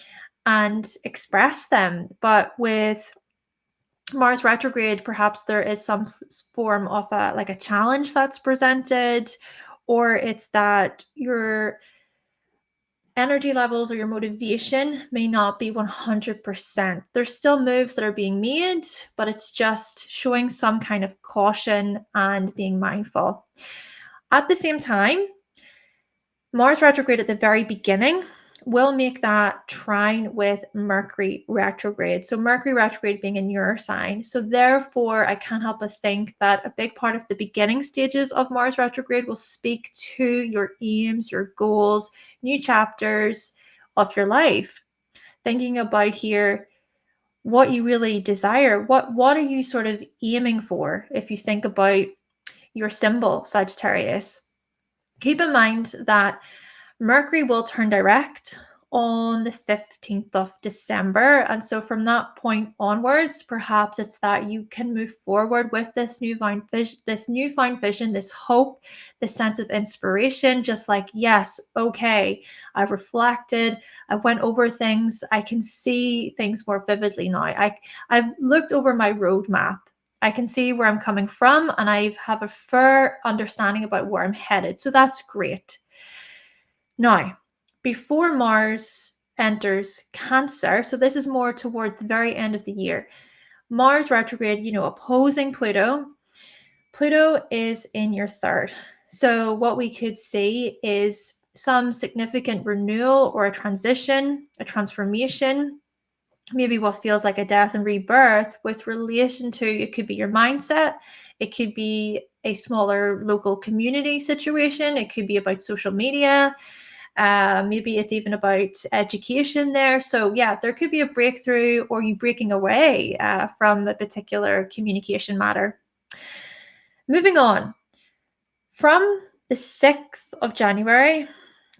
[SPEAKER 1] and express them. But with Mars retrograde, perhaps there is some form of a challenge that's presented, or it's that your energy levels or your motivation may not be 100%. There's still moves that are being made, but it's just showing some kind of caution and being mindful. At the same time, Mars retrograde at the very beginning will make that trine with Mercury retrograde. So Mercury retrograde being in your sign. So therefore, I can't help but think that a big part of the beginning stages of Mars retrograde will speak to your aims, your goals, new chapters of your life. Thinking about here what you really desire. What are you sort of aiming for if you think about your symbol, Sagittarius? Keep in mind that Mercury will turn direct on the 15th of December. And so from that point onwards, perhaps it's that you can move forward with this newfound vision, this hope, this sense of inspiration, just like, yes, okay, I've reflected, I went over things, I can see things more vividly now. I've looked over my roadmap. I can see where I'm coming from, and I have a fair understanding about where I'm headed. So that's great. Now, before Mars enters Cancer, so this is more towards the very end of the year, Mars retrograde, opposing Pluto. Pluto is in your 3rd. So what we could see is some significant renewal or a transition, a transformation, maybe what feels like a death and rebirth with relation to, it could be your mindset, it could be a smaller local community situation, it could be about social media, maybe it's even about education there. So yeah, there could be a breakthrough or you breaking away from a particular communication matter. Moving on, from the 6th of January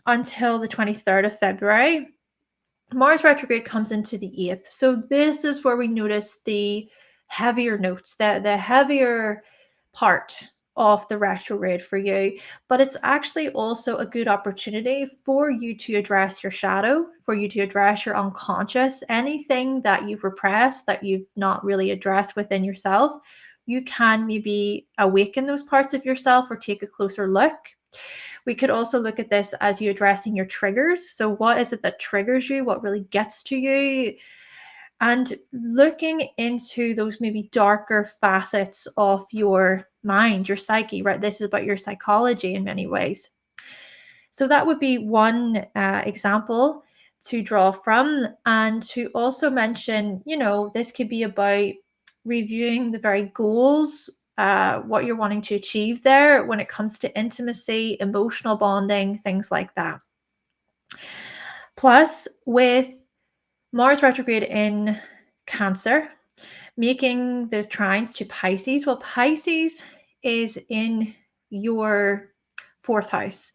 [SPEAKER 1] until the 23rd of February, Mars retrograde comes into the 8th. So this is where we notice the heavier notes, the heavier part of the retrograde for you. But it's actually also a good opportunity for you to address your shadow, for you to address your unconscious, anything that you've repressed, that you've not really addressed within yourself. You can maybe awaken those parts of yourself or take a closer look We could also look at this as you addressing your triggers. So what is it that triggers you? What really gets to you? And looking into those maybe darker facets of your mind, your psyche, right? This is about your psychology in many ways. So that would be one example to draw from. And to also mention, this could be about reviewing the very goals, what you're wanting to achieve there when it comes to intimacy, emotional bonding, things like that. Plus, with Mars retrograde in Cancer, making those trines to Pisces. Well, Pisces is in your 4th house.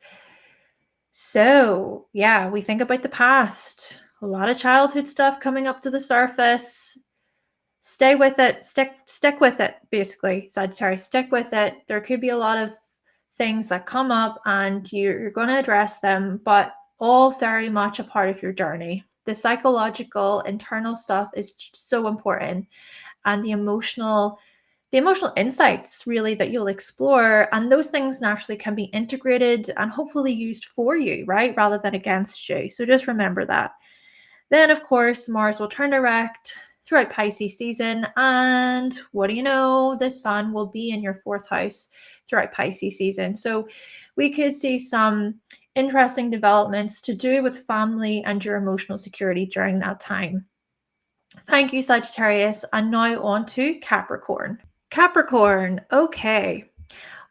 [SPEAKER 1] So, yeah, we think about the past, a lot of childhood stuff coming up to the surface. Stay with it, stick with it, basically, Sagittarius, stick with it. There could be a lot of things that come up and you're going to address them, but all very much a part of your journey. The psychological, internal stuff is so important, and the emotional insights really that you'll explore, and those things naturally can be integrated and hopefully used for you, right, rather than against you. So just remember that. Then, of course, Mars will turn direct throughout Pisces season, and what do you know, the Sun will be in your 4th house throughout Pisces season. So we could see some interesting developments to do with family and your emotional security during that time. Thank you, Sagittarius. And now on to Capricorn. Capricorn, okay.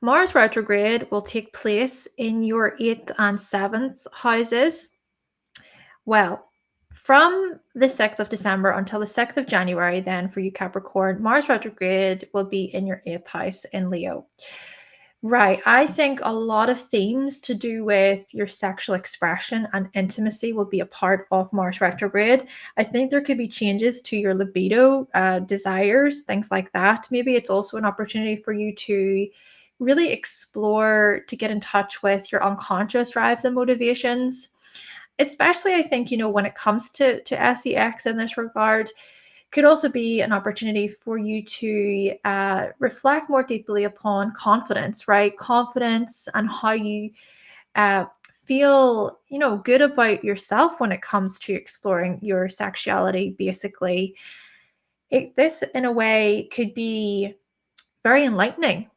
[SPEAKER 1] Mars retrograde will take place in your 8th and 7th houses. Well, from the 6th of December until the 6th of January, then for you Capricorn, Mars retrograde will be in your 8th house in Leo. Right. I think a lot of themes to do with your sexual expression and intimacy will be a part of Mars retrograde. I think there could be changes to your libido, desires, things like that. Maybe it's also an opportunity for you to really explore, to get in touch with your unconscious drives and motivations. Especially, I think, when it comes to sex in this regard, could also be an opportunity for you to reflect more deeply upon confidence, right? Confidence and how you feel, good about yourself when it comes to exploring your sexuality, basically. This, in a way, could be very enlightening,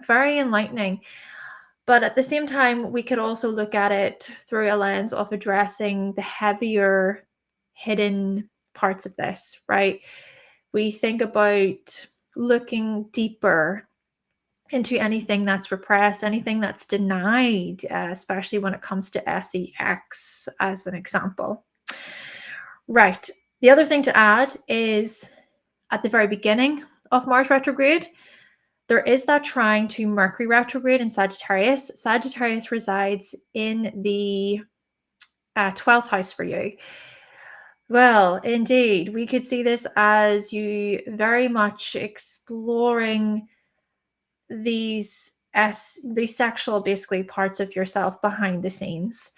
[SPEAKER 1] very enlightening. But at the same time, we could also look at it through a lens of addressing the heavier hidden parts of this, right? We think about looking deeper into anything that's repressed, anything that's denied, especially when it comes to sex, as an example. Right. The other thing to add is at the very beginning of Mars retrograde, there is that trine to Mercury retrograde in Sagittarius. Sagittarius resides in the 12th house for you. Well, indeed, we could see this as you very much exploring these sexual, basically, parts of yourself behind the scenes.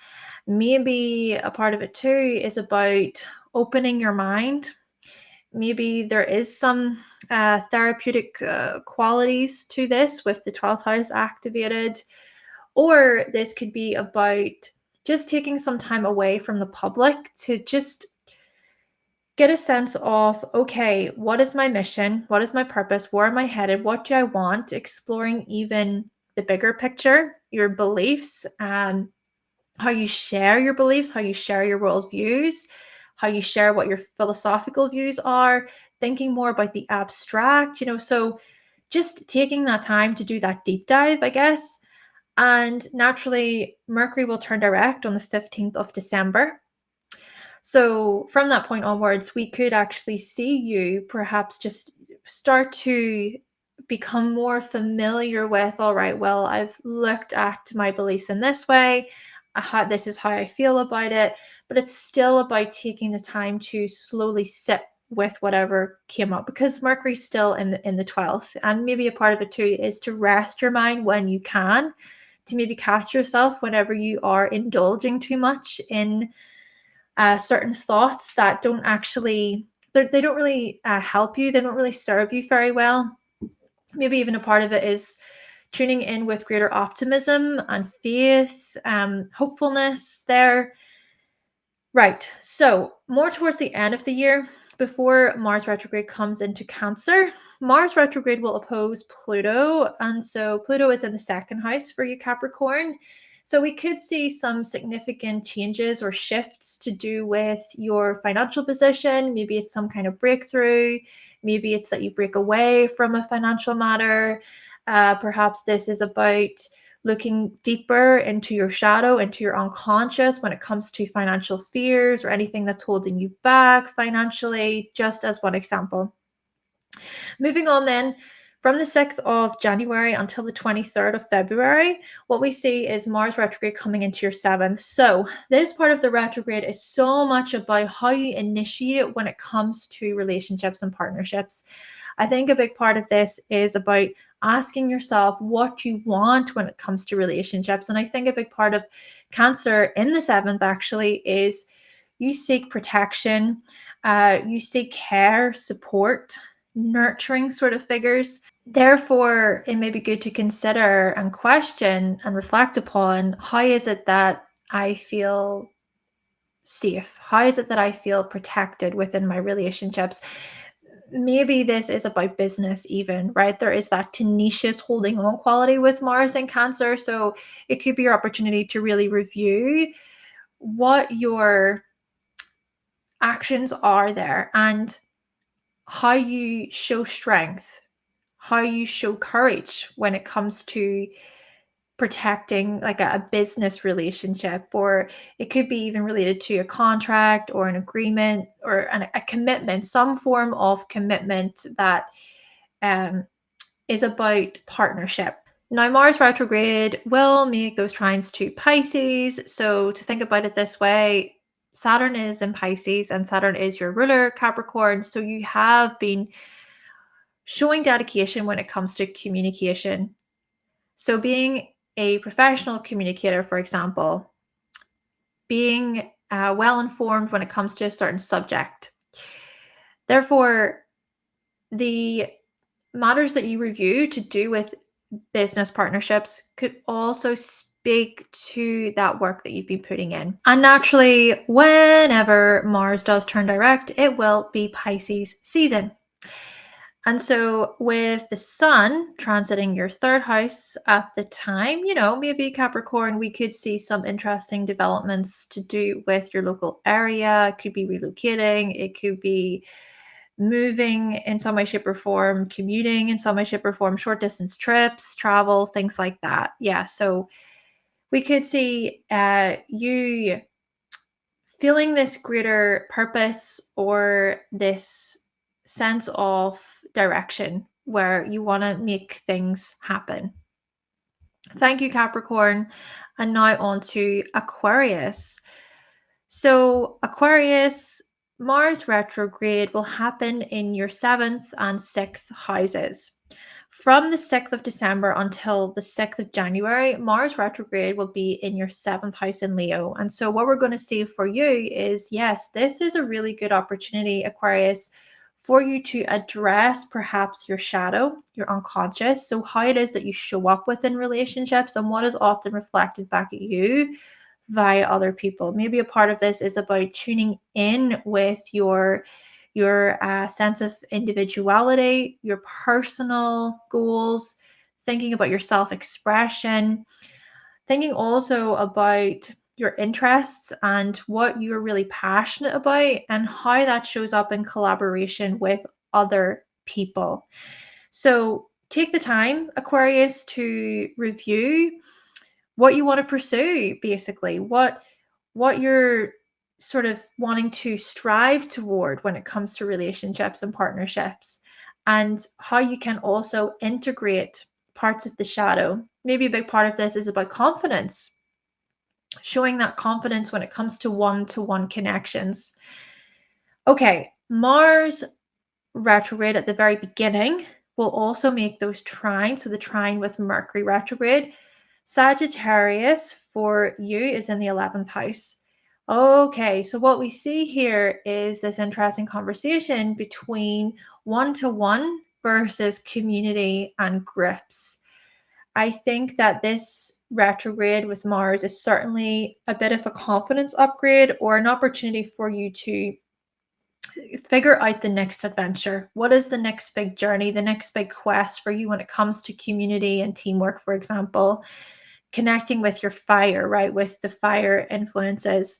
[SPEAKER 1] Maybe a part of it too is about opening your mind. Maybe there is some therapeutic qualities to this with the 12th house activated, or this could be about just taking some time away from the public to just get a sense of, okay, what is my mission? What is my purpose? Where am I headed? What do I want? Exploring even the bigger picture, your beliefs, how you share your beliefs, how you share your worldviews, how you share what your philosophical views are, thinking more about the abstract, so just taking that time to do that deep dive, I guess. And naturally, Mercury will turn direct on the 15th of December. So from that point onwards, we could actually see you perhaps just start to become more familiar with, all right, well, I've looked at my beliefs in this way. This is how I feel about it. But it's still about taking the time to slowly sit with whatever came up, because Mercury's still in the 12th. And maybe a part of it too is to rest your mind when you can, to maybe catch yourself whenever you are indulging too much in certain thoughts that don't actually, they don't really help you. They don't really serve you very well. Maybe even a part of it is tuning in with greater optimism and faith, hopefulness there. Right. So more towards the end of the year, before Mars retrograde comes into Cancer, Mars retrograde will oppose Pluto. And so Pluto is in the second house for you, Capricorn. So we could see some significant changes or shifts to do with your financial position. Maybe it's some kind of breakthrough. Maybe it's that you break away from a financial matter. Perhaps this is about looking deeper into your shadow, into your unconscious when it comes to financial fears or anything that's holding you back financially, just as one example. Moving on then, from the 6th of January until the 23rd of February, what we see is Mars retrograde coming into your 7th. So this part of the retrograde is so much about how you initiate when it comes to relationships and partnerships. I think a big part of this is about asking yourself what you want when it comes to relationships. And I think a big part of Cancer in the 7th actually is you seek protection, you seek care, support, nurturing sort of figures. Therefore, it may be good to consider and question and reflect upon, how is it that I feel safe? How is it that I feel protected within my relationships? Maybe this is about business even, right? There is that tenacious holding on quality with Mars and Cancer. So it could be your opportunity to really review what your actions are there and how you show strength, how you show courage when it comes to protecting like a business relationship, or it could be even related to a contract or an agreement or a commitment, some form of commitment that is about partnership. Now, Mars retrograde will make those trines to Pisces. So to think about it this way, Saturn is in Pisces and Saturn is your ruler, Capricorn. So you have been showing dedication when it comes to communication. So being a professional communicator, for example, being well informed when it comes to a certain subject. Therefore, the matters that you review to do with business partnerships could also speak to that work that you've been putting in. And naturally, whenever Mars does turn direct, it will be Pisces season. And so with the sun transiting your 3rd house at the time, maybe Capricorn, we could see some interesting developments to do with your local area. It could be relocating. It could be moving in some way, shape, or form, commuting in some way, shape, or form, short distance trips, travel, things like that. Yeah. So we could see you feeling this greater purpose or this sense of direction where you want to make things happen. Thank you, Capricorn. And now on to Aquarius. So Aquarius, Mars retrograde will happen in your 7th and 6th houses. From the 6th of December until the 6th of January, Mars retrograde will be in your 7th house in Leo. And so what we're going to see for you is, yes, this is a really good opportunity, Aquarius, for you to address perhaps your shadow, your unconscious. So how it is that you show up within relationships and what is often reflected back at you via other people. Maybe a part of this is about tuning in with your sense of individuality, your personal goals, thinking about your self-expression, thinking also about your interests and what you're really passionate about and how that shows up in collaboration with other people. So take the time, Aquarius, to review what you want to pursue, basically, what you're sort of wanting to strive toward when it comes to relationships and partnerships, and how you can also integrate parts of the shadow. Maybe a big part of this is about confidence, showing that confidence when it comes to one-to-one connections. Okay, Mars retrograde at the very beginning will also make those trines. So the trine with Mercury retrograde. Sagittarius for you is in the 11th house. Okay, so what we see here is this interesting conversation between one-to-one versus community and groups. I think that this retrograde with Mars is certainly a bit of a confidence upgrade or an opportunity for you to figure out the next adventure. What is the next big journey, the next big quest for you when it comes to community and teamwork, for example, connecting with your fire, right? With the fire influences.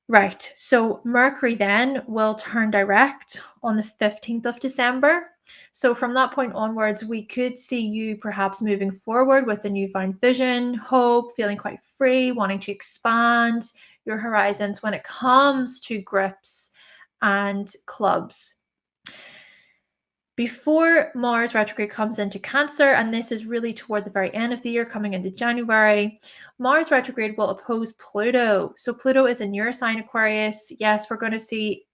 [SPEAKER 1] Right. So Mercury then will turn direct on the 15th of December. So from that point onwards, we could see you perhaps moving forward with a newfound vision, hope, feeling quite free, wanting to expand your horizons when it comes to grips and clubs. Before Mars retrograde comes into Cancer, and this is really toward the very end of the year, coming into January, Mars retrograde will oppose Pluto. So Pluto is in your sign, Aquarius. Yes, we're going to see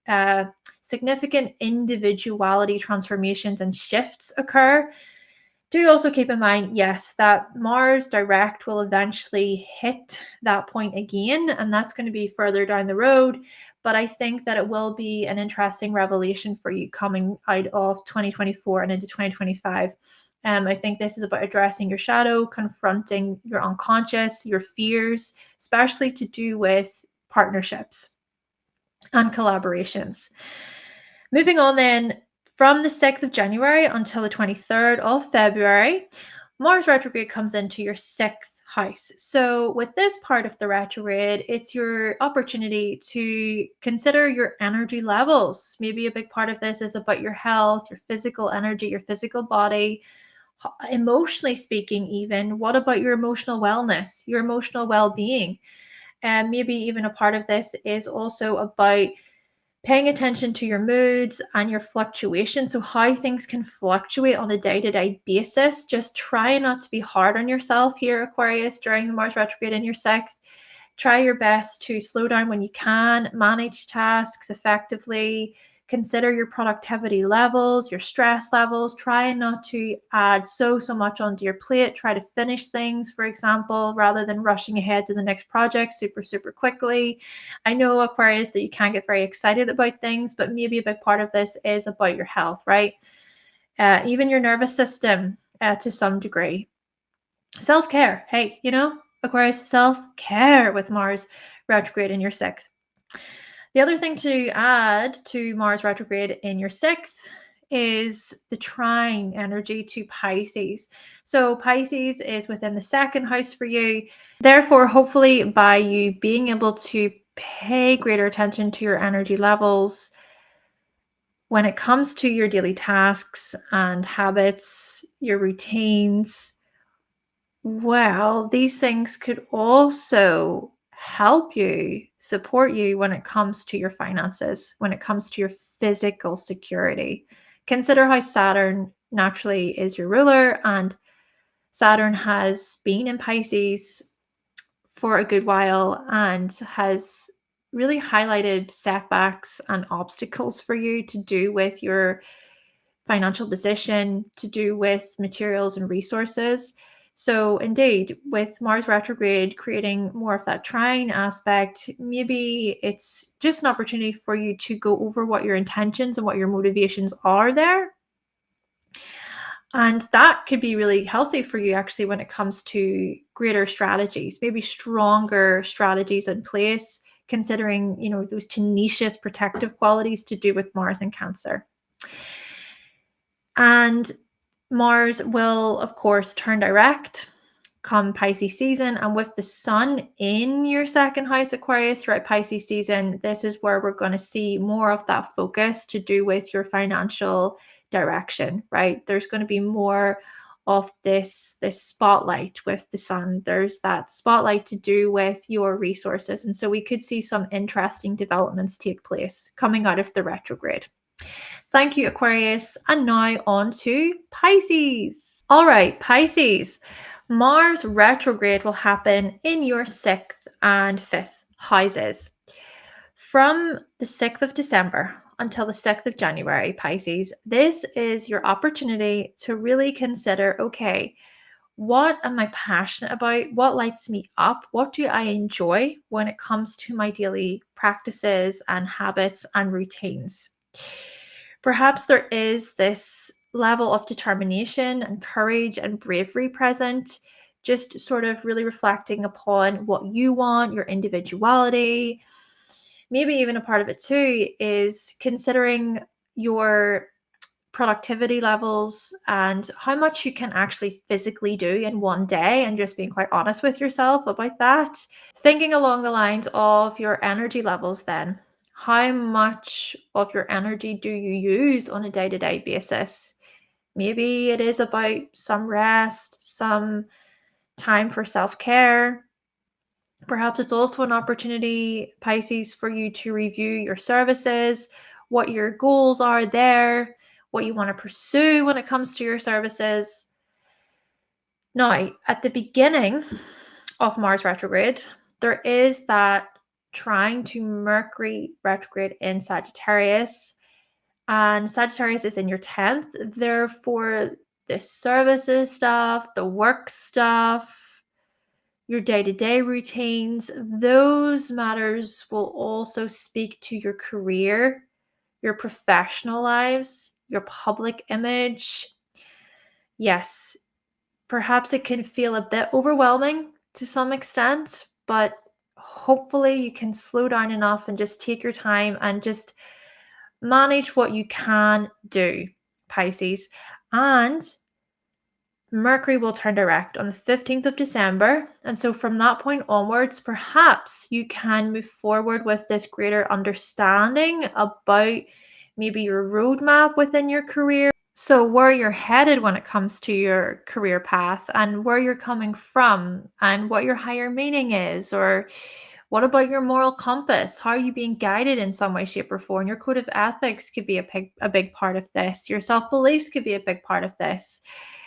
[SPEAKER 1] significant individuality transformations and shifts occur. Do also keep in mind, yes, that Mars direct will eventually hit that point again, and that's going to be further down the road. But I think that it will be an interesting revelation for you coming out of 2024 and into 2025. I think this is about addressing your shadow, confronting your unconscious, your fears, especially to do with partnerships and collaborations. Moving on then, from the 6th of January until the 23rd of February, Mars retrograde comes into your 6th house. So with this part of the retrograde, it's your opportunity to consider your energy levels. Maybe a big part of this is about your health, your physical energy, your physical body, emotionally speaking even. What about your emotional wellness, your emotional well-being? And maybe even a part of this is also about paying attention to your moods and your fluctuation. So how things can fluctuate on a day-to-day basis. Just try not to be hard on yourself here, Aquarius, during the Mars retrograde in your 6th. Try your best to slow down when you can, manage tasks effectively, consider your productivity levels, your stress levels. Try not to add so much onto your plate. Try to finish things, for example, rather than rushing ahead to the next project super quickly. I know, Aquarius, that you can get very excited about things, but maybe a big part of this is about your health, right? Even your nervous system to some degree. Self-care. Hey, Aquarius, self-care with Mars retrograde in your 6th. The other thing to add to Mars retrograde in your 6th is the trine energy to Pisces. So Pisces is within the 2nd house for you. Therefore, hopefully by you being able to pay greater attention to your energy levels when it comes to your daily tasks and habits, your routines, well, these things could also help you, support you when it comes to your finances, when it comes to your physical security. Consider how Saturn naturally is your ruler, and Saturn has been in Pisces for a good while and has really highlighted setbacks and obstacles for you to do with your financial position, to do with materials and resources. So indeed, with Mars retrograde creating more of that trine aspect, maybe it's just an opportunity for you to go over what your intentions and what your motivations are there. And that could be really healthy for you actually when it comes to greater strategies, maybe stronger strategies in place, considering, those tenacious protective qualities to do with Mars and Cancer. And Mars will, of course, turn direct come Pisces season. And with the sun in your 2nd house, Aquarius, right, Pisces season, this is where we're going to see more of that focus to do with your financial direction, right? There's going to be more of this spotlight with the sun. There's that spotlight to do with your resources. And so we could see some interesting developments take place coming out of the retrograde. Thank you, Aquarius. And now on to Pisces. All right, Pisces. Mars retrograde will happen in your 6th and 5th houses. From the 6th of December until the 6th of January, Pisces, this is your opportunity to really consider, okay, what am I passionate about? What lights me up? What do I enjoy when it comes to my daily practices and habits and routines? Perhaps there is this level of determination and courage and bravery present, just sort of really reflecting upon what you want, your individuality. Maybe even a part of it too is considering your productivity levels and how much you can actually physically do in one day, and just being quite honest with yourself about that. Thinking along the lines of your energy levels, then, how much of your energy do you use on a day-to-day basis? Maybe it is about some rest, some time for self-care. Perhaps it's also an opportunity, Pisces, for you to review your services, what your goals are there, what you want to pursue when it comes to your services. Now, at the beginning of Mars retrograde, there is that trying to Mercury retrograde in Sagittarius, and Sagittarius is in your 10th. Therefore, the services stuff, the work stuff, your day-to-day routines, those matters will also speak to your career, your professional lives, your public image. Yes, perhaps it can feel a bit overwhelming to some extent, but hopefully you can slow down enough and just take your time and just manage what you can do, Pisces. And Mercury will turn direct on the 15th of December. And so from that point onwards, perhaps you can move forward with this greater understanding about maybe your roadmap within your career. So where you're headed when it comes to your career path, and where you're coming from, and what your higher meaning is, or what about your moral compass? How are you being guided in some way, shape, or form? Your code of ethics could be a big part of this. Your self-beliefs could be a big part of this.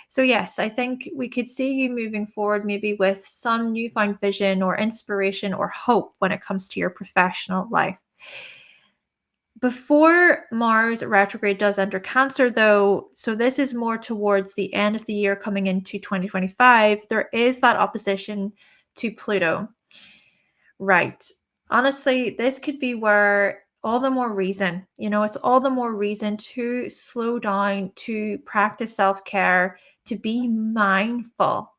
[SPEAKER 1] So yes, I think we could see you moving forward maybe with some newfound vision or inspiration or hope when it comes to your professional life. Before Mars retrograde does enter Cancer, though, so this is more towards the end of the year coming into 2025, there is that opposition to Pluto. Right. Honestly, this could be where all the more reason, it's all the more reason to slow down, to practice self-care, to be mindful.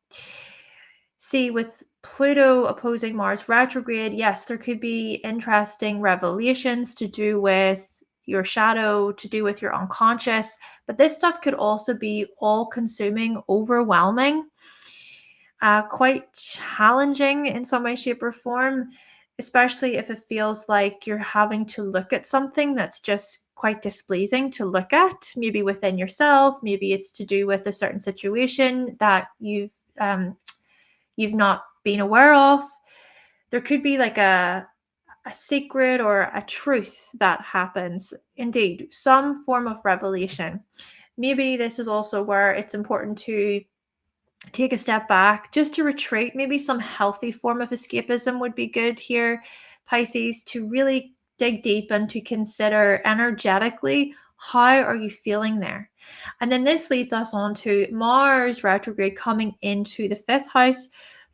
[SPEAKER 1] See, with Pluto opposing Mars retrograde, yes, there could be interesting revelations to do with your shadow, to do with your unconscious, but this stuff could also be all-consuming, overwhelming, quite challenging in some way, shape, or form, especially if it feels like you're having to look at something that's just quite displeasing to look at, maybe within yourself. Maybe it's to do with a certain situation that you've not been aware of. There could be like a secret or a truth that happens. Indeed, some form of revelation. Maybe this is also where it's important to take a step back, just to retreat. Maybe some healthy form of escapism would be good here, Pisces, to really dig deep and to consider energetically, how are you feeling there? And then this leads us on to Mars retrograde coming into the 5th house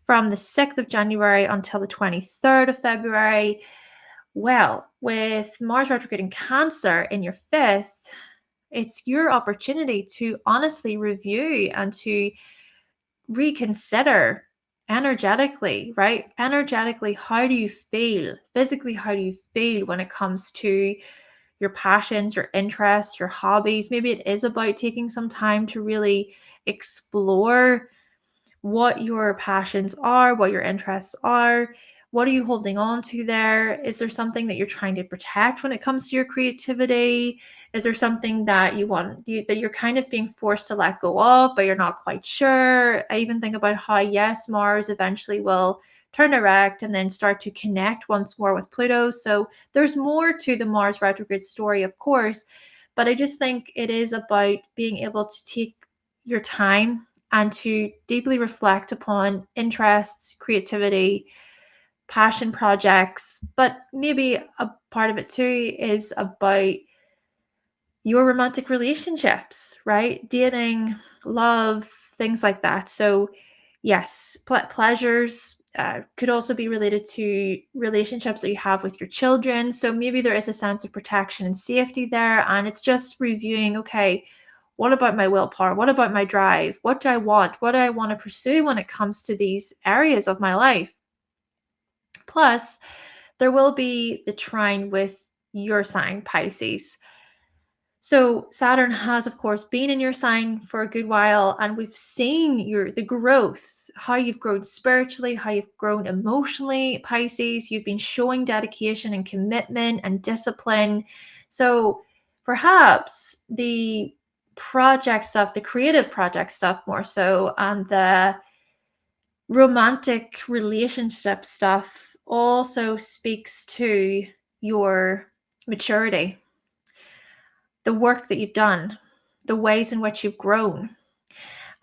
[SPEAKER 1] from the 6th of January until the 23rd of February. Well, with Mars retrograde in Cancer in your 5th, it's your opportunity to honestly review and to reconsider energetically, right? Energetically, how do you feel? Physically, how do you feel when it comes to your passions, your interests, your hobbies? Maybe it is about taking some time to really explore what your passions are, what your interests are. What are you holding on to there? Is there something that you're trying to protect when it comes to your creativity? Is there something that that you're kind of being forced to let go of, but you're not quite sure? I even think about how, yes, Mars eventually will turn direct and then start to connect once more with Pluto. So there's more to the Mars retrograde story, of course, but I just think it is about being able to take your time and to deeply reflect upon interests, creativity, passion projects. But maybe a part of it too is about your romantic relationships, right? Dating, love, things like that. So, yes, pleasures could also be related to relationships that you have with your children. So, maybe there is a sense of protection and safety there. And it's just reviewing, okay, What about my willpower? What about my drive? What do I want? What do I want to pursue when it comes to these areas of my life? Plus, there will be the trine with your sign, Pisces. So Saturn has, of course, been in your sign for a good while, and we've seen the growth, how you've grown spiritually, how you've grown emotionally, Pisces. You've been showing dedication and commitment and discipline. So perhaps the project stuff, the creative project stuff more so, and the romantic relationship stuff also speaks to your maturity, the work that you've done, the ways in which you've grown.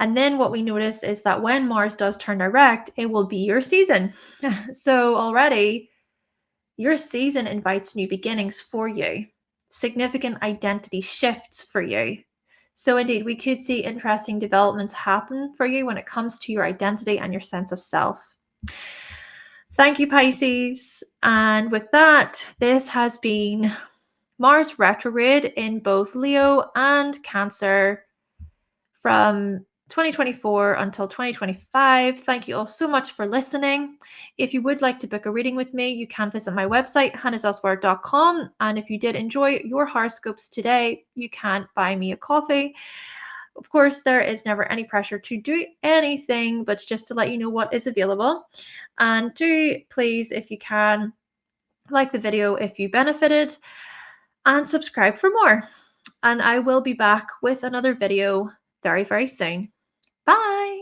[SPEAKER 1] And then what we notice is that when Mars does turn direct, it will be your season. So already your season invites new beginnings for you, significant identity shifts for you. So indeed, we could see interesting developments happen for you when it comes to your identity and your sense of self. Thank you, Pisces. And with that, this has been Mars retrograde in both Leo and Cancer from 2024 until 2025. Thank you all so much for listening. If you would like to book a reading with me, you can visit my website, hannahselsewhere.com. And if you did enjoy your horoscopes today, you can buy me a coffee. Of course, there is never any pressure to do anything, but just to let you know what is available. And do please, if you can, like the video if you benefited, and subscribe for more. And I will be back with another video very, very soon. Bye.